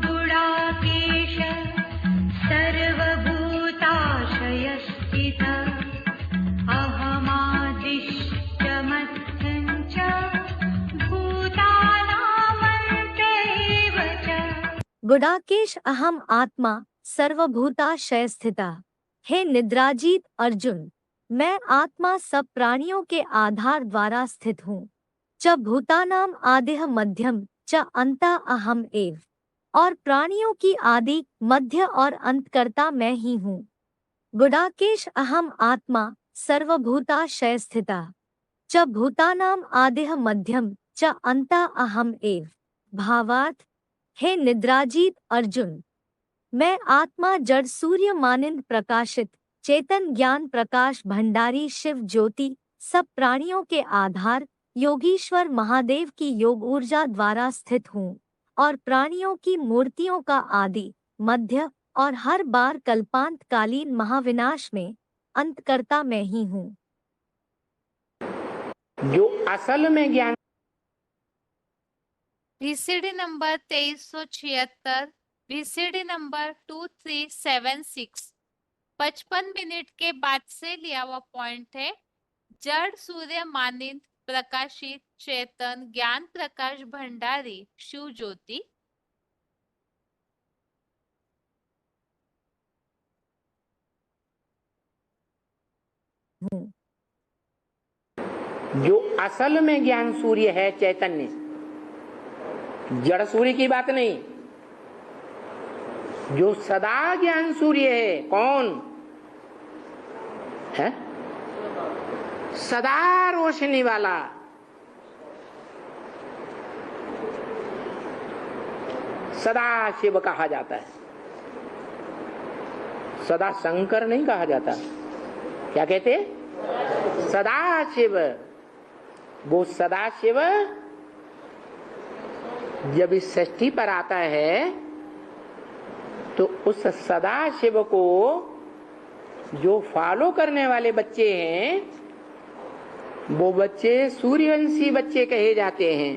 गुणाकेश सर्वभूताशयस्थितः अहमादिश्च मध्यं च भूतानामन्त एव च। गुडाकेश अहम आत्मा सर्वभूताशय स्थिता। हे निद्राजीत अर्जुन, मैं आत्मा सब प्राणियों के आधार द्वारा स्थित हूँ। च भूतानाम आदिह मध्यम च अंता अहम एव, और प्राणियों की आदि मध्य और अंतकर्ता मैं ही हूँ। गुडाकेश अहम आत्मा सर्वभूताशय स्थिता। च भूतानाम आदिह मध्यम च अंता अहम एव। भावार्थ, हे निद्राजीत अर्जुन, मैं आत्मा जड़ सूर्य मानिंद प्रकाशित चेतन ज्ञान प्रकाश भंडारी शिव ज्योति सब प्राणियों के आधार योगीश्वर महादेव की योग ऊर्जा द्वारा स्थित हूँ और प्राणियों की मूर्तियों का आदि मध्य और हर बार कल्पांतकालीन महाविनाश में अंतकर्ता मैं ही हूँ। जो असल में ज्ञान VCD number 2376, VCD number 2376 55 minute के बाद से लिया हुआ पॉइंट है। जड़ सूर्य मानिंद प्रकाशित चेतन ज्ञान प्रकाश भंडारी शिव ज्योति। जो असल में ज्ञान सूर्य है चैतन्य, जड़ सूर्य की बात नहीं, जो सदा ज्ञान सूर्य है कौन है? सदा रोशनी वाला, सदा शिव कहा जाता है, सदा शंकर नहीं कहा जाता। क्या कहते? सदा शिव। वो सदा शिव जब इस सृष्टि पर आता है तो उस सदा शिव को जो फॉलो करने वाले बच्चे हैं वो बच्चे सूर्यवंशी बच्चे कहे जाते हैं?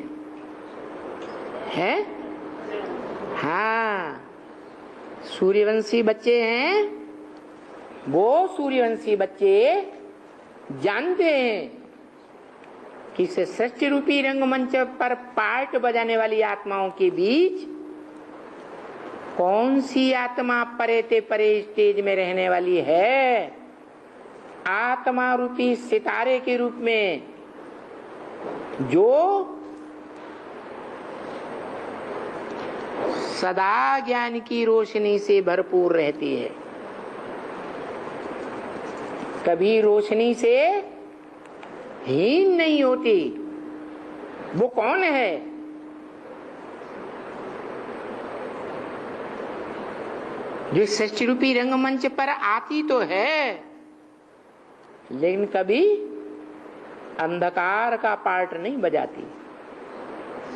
हाँ, सूर्यवंशी बच्चे हैं। वो सूर्यवंशी बच्चे जानते हैं कि इस सृष्टि रूपी रंगमंच पर पार्ट बजाने वाली आत्माओं के बीच कौन सी आत्मा परे ते परे स्टेज में रहने वाली है। आत्मा रूपी सितारे के रूप में जो सदा ज्ञान की रोशनी से भरपूर रहती है। कभी रोशनी से हीन नहीं होती। वो कौन है? जो सृष्टि रूपी रंगमंच पर आती तो है, लेकिन कभी अंधकार का पार्ट नहीं बजाती,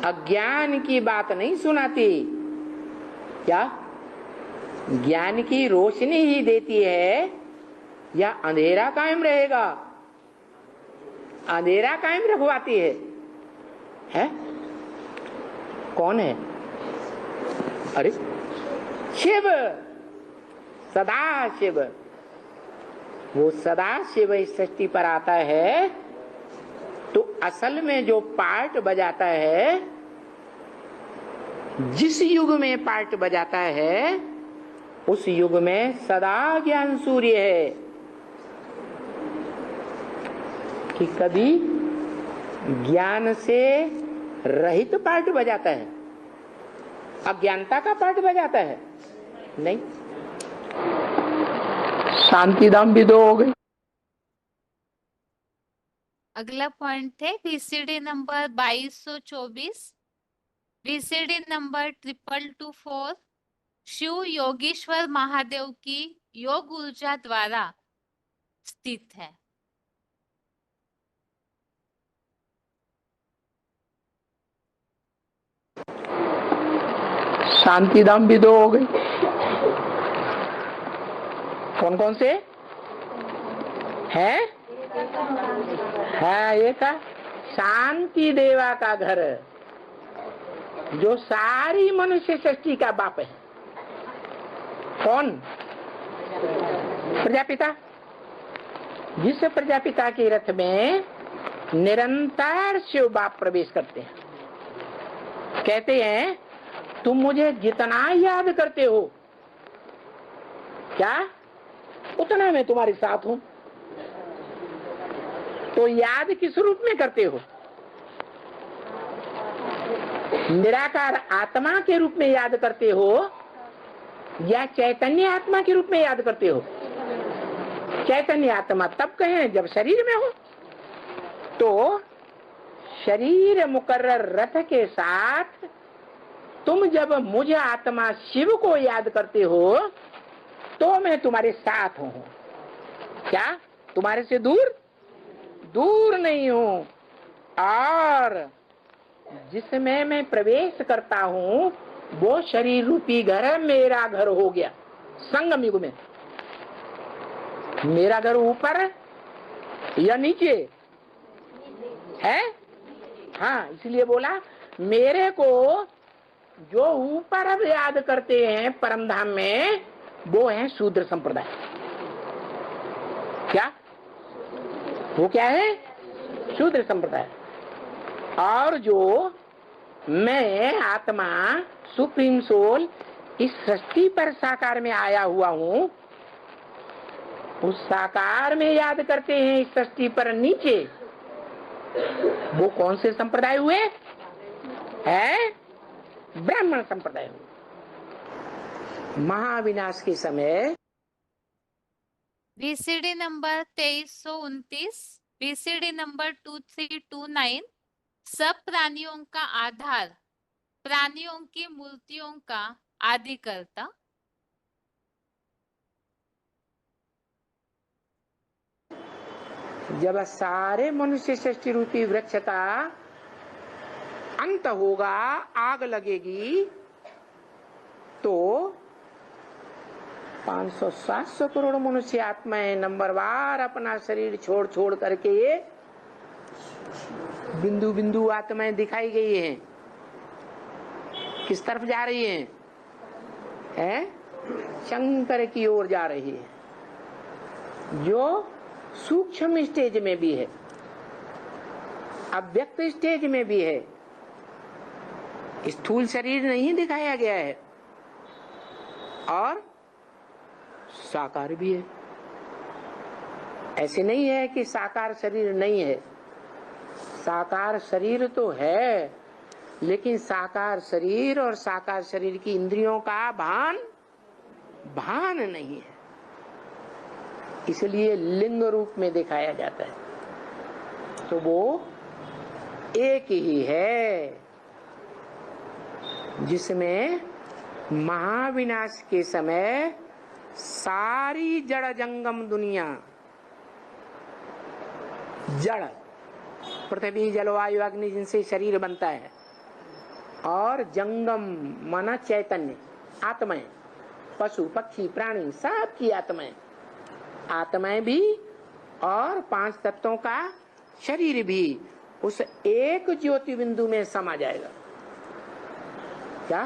अज्ञान की बात नहीं सुनाती। क्या ज्ञान की रोशनी ही देती है या अंधेरा कायम रहेगा? अंधेरा कायम रखवाती है? कौन है? अरे शिव, सदा शिव। वो सदा शिव इस सृष्टि पर आता है तो असल में जो पार्ट बजाता है, जिस युग में पार्ट बजाता है, उस युग में सदा ज्ञान सूर्य है कि कभी ज्ञान से रहित पार्ट बजाता है, अज्ञानता का पार्ट बजाता है नहीं। शांतिधाम भी दो हो गई। अगला पॉइंट थे VCD number 2224, VCD number 2224। Shiv Yogeshwar Mahadev की योग ऊर्जा द्वारा स्थित है। शांतिधाम भी दो हो गई। कौन कौन से हैं? है एक शांति देवा का घर, जो सारी मनुष्य सृष्टि का बाप है। कौन? प्रजापिता। जिस प्रजापिता के रथ में निरंतर शिव बाप प्रवेश करते हैं, कहते हैं तुम मुझे जितना याद करते हो, क्या उतना मैं तुम्हारे साथ हूं। तो याद किस रूप में करते हो? निराकार आत्मा के रूप में याद करते हो या चैतन्य आत्मा के रूप में याद करते हो? चैतन्य आत्मा तब कहें जब शरीर में हो। तो शरीर मुकर्रर रथ के साथ तुम जब मुझे आत्मा शिव को याद करते हो तो मैं तुम्हारे साथ हूं। क्या तुम्हारे से दूर नहीं हूं। और जिसमें मैं प्रवेश करता हूं वो शरीर रूपी घर मेरा घर हो गया। संगम युग में मेरा घर ऊपर या नीचे है? हाँ, इसलिए बोला मेरे को जो ऊपर अब याद करते हैं परम धाम में, वो है शूद्र संप्रदाय। क्या वो क्या है? शूद्र संप्रदाय। और जो मैं आत्मा सुप्रीम सोल इस सृष्टि पर साकार में आया हुआ हूँ, उस साकार में याद करते हैं इस सृष्टि पर नीचे, वो कौन से संप्रदाय हुए? है ब्राह्मण संप्रदाय हुए। महाविनाश के समय VCD नंबर 2329, VCD नंबर 2329। सब प्राणियों का आधार, प्राणियों की मूर्तियों का आदिकर्ता। जब सारे मनुष्य सृष्टि रूपी वृक्ष का अंत होगा, आग लगेगी, तो 500-700 करोड़ मनुष्य आत्माएं नंबरवार अपना शरीर छोड़ करके बिंदु बिंदु आत्माएं दिखाई गई हैं। किस तरफ जा रही हैं? शंकर की ओर जा रही है, जो सूक्ष्म स्टेज में भी है, अव्यक्त स्टेज में भी है। स्थूल शरीर नहीं दिखाया गया है और साकार भी है। ऐसे नहीं है कि साकार शरीर नहीं है, साकार शरीर तो है, लेकिन साकार शरीर और साकार शरीर की इंद्रियों का भान नहीं है, इसलिए लिंग रूप में दिखाया जाता है। तो वो एक ही है, जिसमें महाविनाश के समय सारी जड़ जंगम दुनिया, जड़ पृथ्वी जल वायु अग्नि जिनसे शरीर बनता है, और जंगम माना चैतन्य आत्माएं, पशु पक्षी प्राणी सबकी आत्माएं, आत्माएं भी और 5 तत्वों का शरीर भी उस एक ज्योति बिंदु में समा जाएगा। क्या?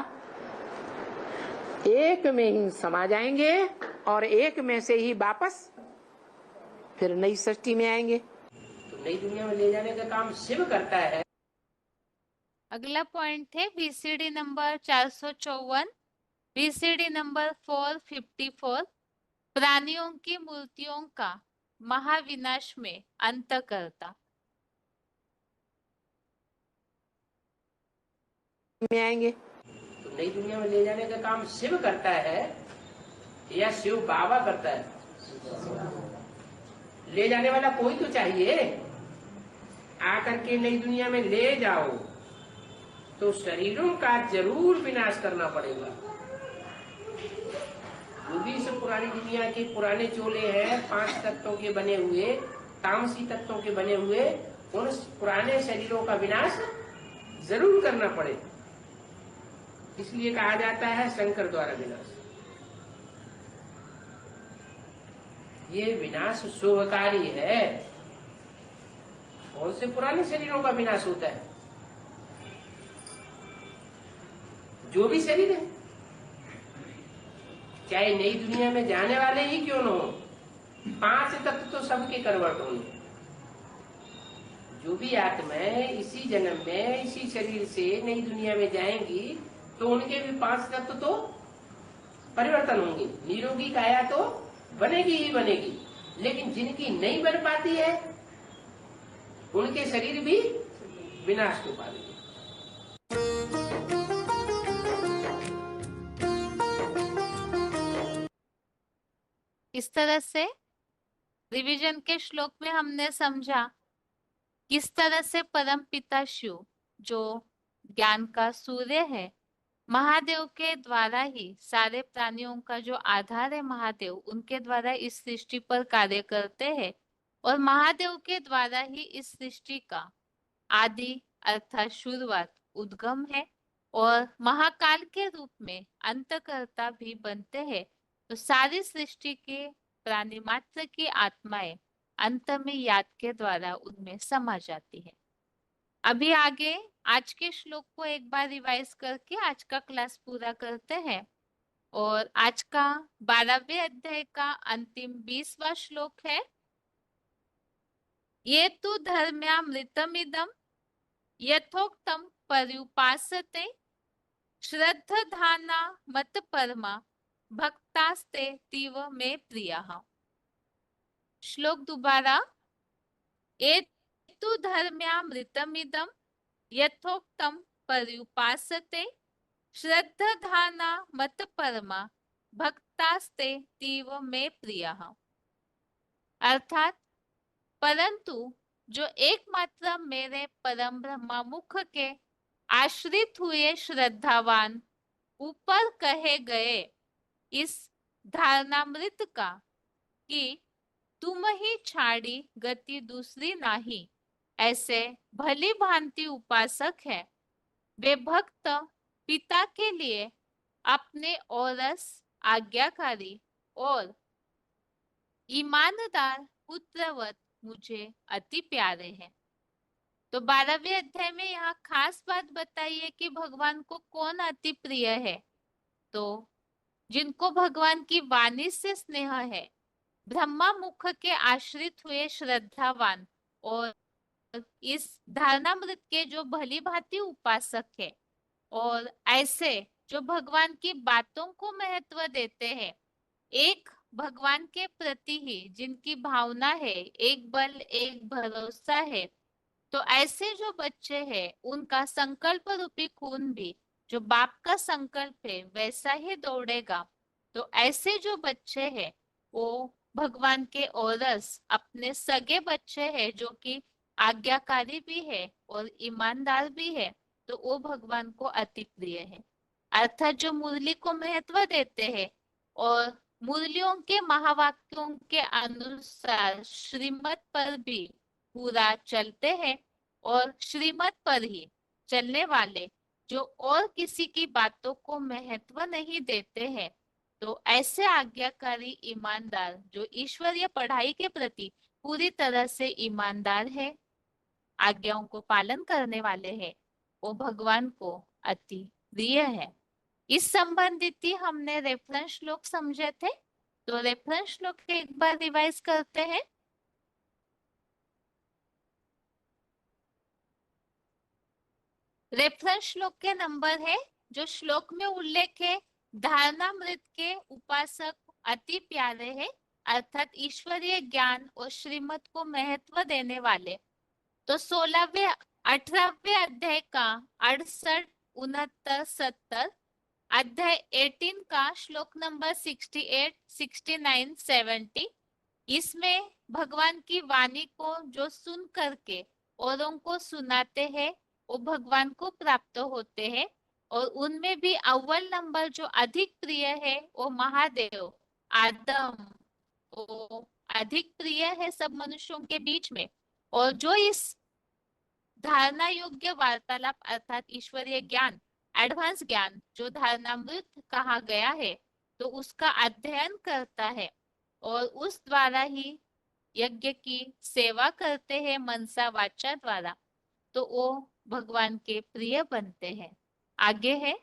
एक में ही समा जाएंगे और एक में से ही वापस फिर नई सृष्टि में आएंगे। तो नई दुनिया में ले जाने का काम शिव करता है। अगला पॉइंट है VCD नंबर 454, VCD नंबर 454, प्राणियों की मूर्तियों का महाविनाश में अंतकर्ता। में आएंगे तो नई दुनिया में ले जाने का काम शिव करता है या शिव बाबा करता है? ले जाने वाला कोई तो चाहिए। आकर के नई दुनिया में ले जाओ तो शरीरों का जरूर विनाश करना पड़ेगा। जो भी इस पुरानी दुनिया के पुराने चोले हैं 5 तत्वों के बने हुए, तामसी तत्वों के बने हुए, उन पुराने शरीरों का विनाश जरूर करना पड़े। इसलिए कहा जाता है शंकर द्वारा विनाश। ये विनाश शुभकारी है। कौन से पुराने शरीरों का विनाश होता है? जो भी शरीर है, चाहे नई दुनिया में जाने वाले ही क्यों न हो, 5 तत्व तो सबके कन्वर्ट होंगे। जो भी आत्माएं इसी जन्म में इसी शरीर से नई दुनिया में जाएंगी तो उनके भी 5 तत्व तो परिवर्तन होंगे। निरोगी काया तो बनेगी ही बनेगी, लेकिन जिनकी नहीं बन पाती है उनके शरीर भी विनाश को पालेंगे। इस तरह से रिवीजन के श्लोक में हमने समझा किस तरह से परम पिता शिव जो ज्ञान का सूर्य है, महादेव के द्वारा ही सारे प्राणियों का जो आधार है, महादेव उनके द्वारा इस सृष्टि पर कार्य करते हैं और महादेव के द्वारा ही इस सृष्टि का आदि अर्थात शुरुआत उद्गम है और महाकाल के रूप में अंतकर्ता भी बनते हैं। तो सारी सृष्टि के प्राणी मात्र की आत्माएं अंत में याद के द्वारा उनमें समा जाती है। अभी आगे आज के श्लोक को एक बार रिवाइज करके आज का क्लास पूरा करते हैं और आज का 12वें अध्याय का अंतिम 20वां श्लोक है। ये तो धर्म्यामृतमिदं यथोक्तम पर्युपासते श्रद्धाना मत परमा भक्तास्ते तीव में प्रियः। श्लोक दोबारा। ये तु धर्म्यामृतमिदं यथोक्तम पर्युपासते श्रद्धाना मत परमा भक्तास्ते तीव में प्रियः। अर्थात परंतु जो एकमात्र मेरे परम ब्रह्मा मुख के आश्रित हुए श्रद्धावान ऊपर कहे गए इस धारणामृत का कि तुम ही छाड़ी गति दूसरी नहीं, ऐसे भली भांति उपासक है। वे भक्त पिता के लिए अपने औरस आज्ञाकारी और ईमानदार पुत्रवत मुझे अति प्यारे हैं। तो 12वें अध्याय में यहाँ खास बात बताई है कि भगवान को कौन अति प्रिय है। तो जिनको भगवान की वाणी से स्नेह है, ब्रह्मा मुख के आश्रित हुए श्रद्धावान और इस धारणामृत के जो भली भांति उपासक है और ऐसे जो भगवान की बातों को महत्व देते हैं, एक भगवान के प्रति ही जिनकी भावना है, एक बल एक भरोसा है, तो ऐसे जो बच्चे हैं उनका संकल्प रूपी खून भी जो बाप का संकल्प है वैसा ही दौड़ेगा। तो ऐसे जो बच्चे हैं वो भगवान के औरस अपने सगे बच्चे हैं जो कि आज्ञाकारी भी है और ईमानदार भी है, तो वो भगवान को अति प्रिय है। अर्थात जो मुरली को महत्व देते हैं और मुरलियों के महावाक्यों के अनुसार श्रीमत पर भी पूरा चलते हैं और श्रीमत पर ही चलने वाले जो और किसी की बातों को महत्व नहीं देते हैं, तो ऐसे आज्ञाकारी ईमानदार जो ईश्वरीय पढ़ाई के प्रति पूरी तरह से ईमानदार है, आज्ञाओं को पालन करने वाले हैं, वो भगवान को अति प्रिय है। इस संबंधित ही हमने रेफरेंस श्लोक समझे थे, तो रेफरेंस श्लोक एक बार रिवाइज करते हैं। रेफरेंस श्लोक के नंबर है जो श्लोक में उल्लेख है, धारणामृत के उपासक अति प्यारे हैं, अर्थात ईश्वरीय ज्ञान और श्रीमत को महत्व देने वाले। तो 16वें 18वें अध्याय का 68, 69, 70, अध्याय 18 का श्लोक नंबर 68, 69, 70, इसमें भगवान की वाणी को जो सुन करके औरों को सुनाते हैं वो भगवान को प्राप्त होते हैं, और उनमें भी अव्वल नंबर जो अधिक प्रिय है वो महादेव आदम, वो अधिक प्रिय है सब मनुष्यों के बीच में। और जो इस धारणा योग्य वार्तालाप अर्थात ईश्वरीय ज्ञान, एडवांस ज्ञान जो धारणामृत कहा गया है, तो उसका अध्ययन करता है और उस द्वारा ही यज्ञ की सेवा करते हैं मनसा वाचा द्वारा, तो वो भगवान के प्रिय बनते हैं। आगे है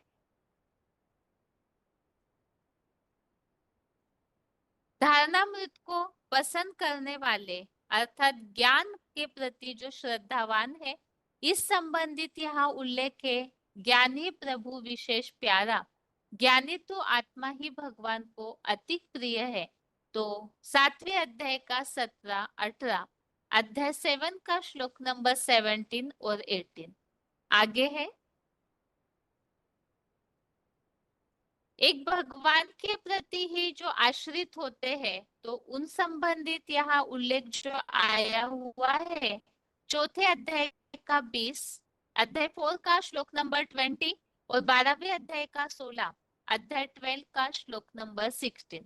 धारणामृत को पसंद करने वाले अर्थात ज्ञान के प्रति जो श्रद्धावान है, इस संबंधित यहाँ उल्लेख है, ज्ञानी प्रभु विशेष प्यारा। ज्ञानी तो आत्मा ही भगवान को अति प्रिय है। तो 7वें अध्याय का 17, 18, अध्याय 7 का श्लोक नंबर 17 और 18 आगे है। एक भगवान के प्रति ही जो आश्रित होते हैं, तो उन संबंधित यहाँ उल्लेख जो आया हुआ है, चौथे अध्याय का 20, अध्याय 4 का श्लोक नंबर 20 और 12वें अध्याय का 16, अध्याय 12 का श्लोक नंबर 16।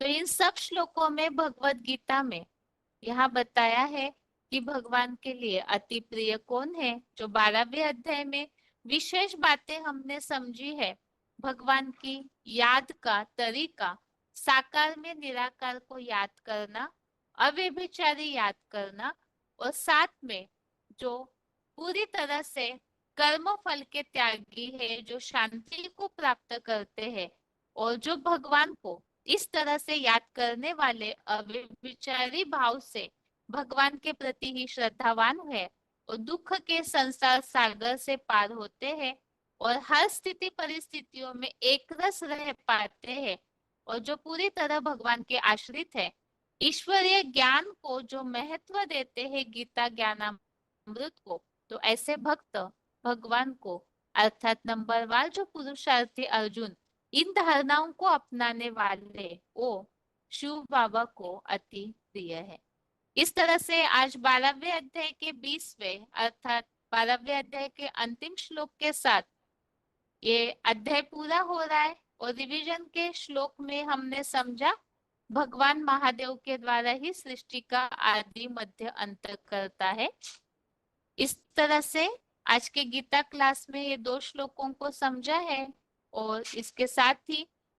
तो इन सब श्लोकों में भगवत गीता में यहाँ बताया है कि भगवान के लिए अति प्रिय कौन है। जो 12वें अध्याय में विशेष बातें हमने समझी है, भगवान की याद का तरीका, साकार में निराकार को याद करना, अव्यभिचारी याद करना, और साथ में जो पूरी तरह से कर्म फल के त्यागी है, जो शांति को प्राप्त करते हैं, और जो भगवान को इस तरह से याद करने वाले अव्यभिचारी भाव से भगवान के प्रति ही श्रद्धावान है और दुख के संसार सागर से पार होते हैं और हर स्थिति परिस्थितियों में एक रस रह पाते हैं, और जो पूरी तरह भगवान के आश्रित है, ईश्वरीय ज्ञान को जो महत्व देते हैं, गीता ज्ञानामृत को, तो ऐसे भक्त भगवान को अर्थात नंबरवार जो पुरुषार्थी अर्जुन इन धारणाओं को अपनाने वाले वो शिव बाबा को अति प्रिय है। इस तरह से आज 12वें अध्याय के 20वें अर्थात 12वें अध्याय के अंतिम श्लोक के साथ ये अध्याय पूरा हो रहा है, और रिवीजन के श्लोक में हमने समझा भगवान महादेव के द्वारा ही सृष्टि का आदि मध्य अंत करता है। इस तरह से आज के गीता क्लास में ये 2 श्लोकों को समझा है, और इसके साथ ही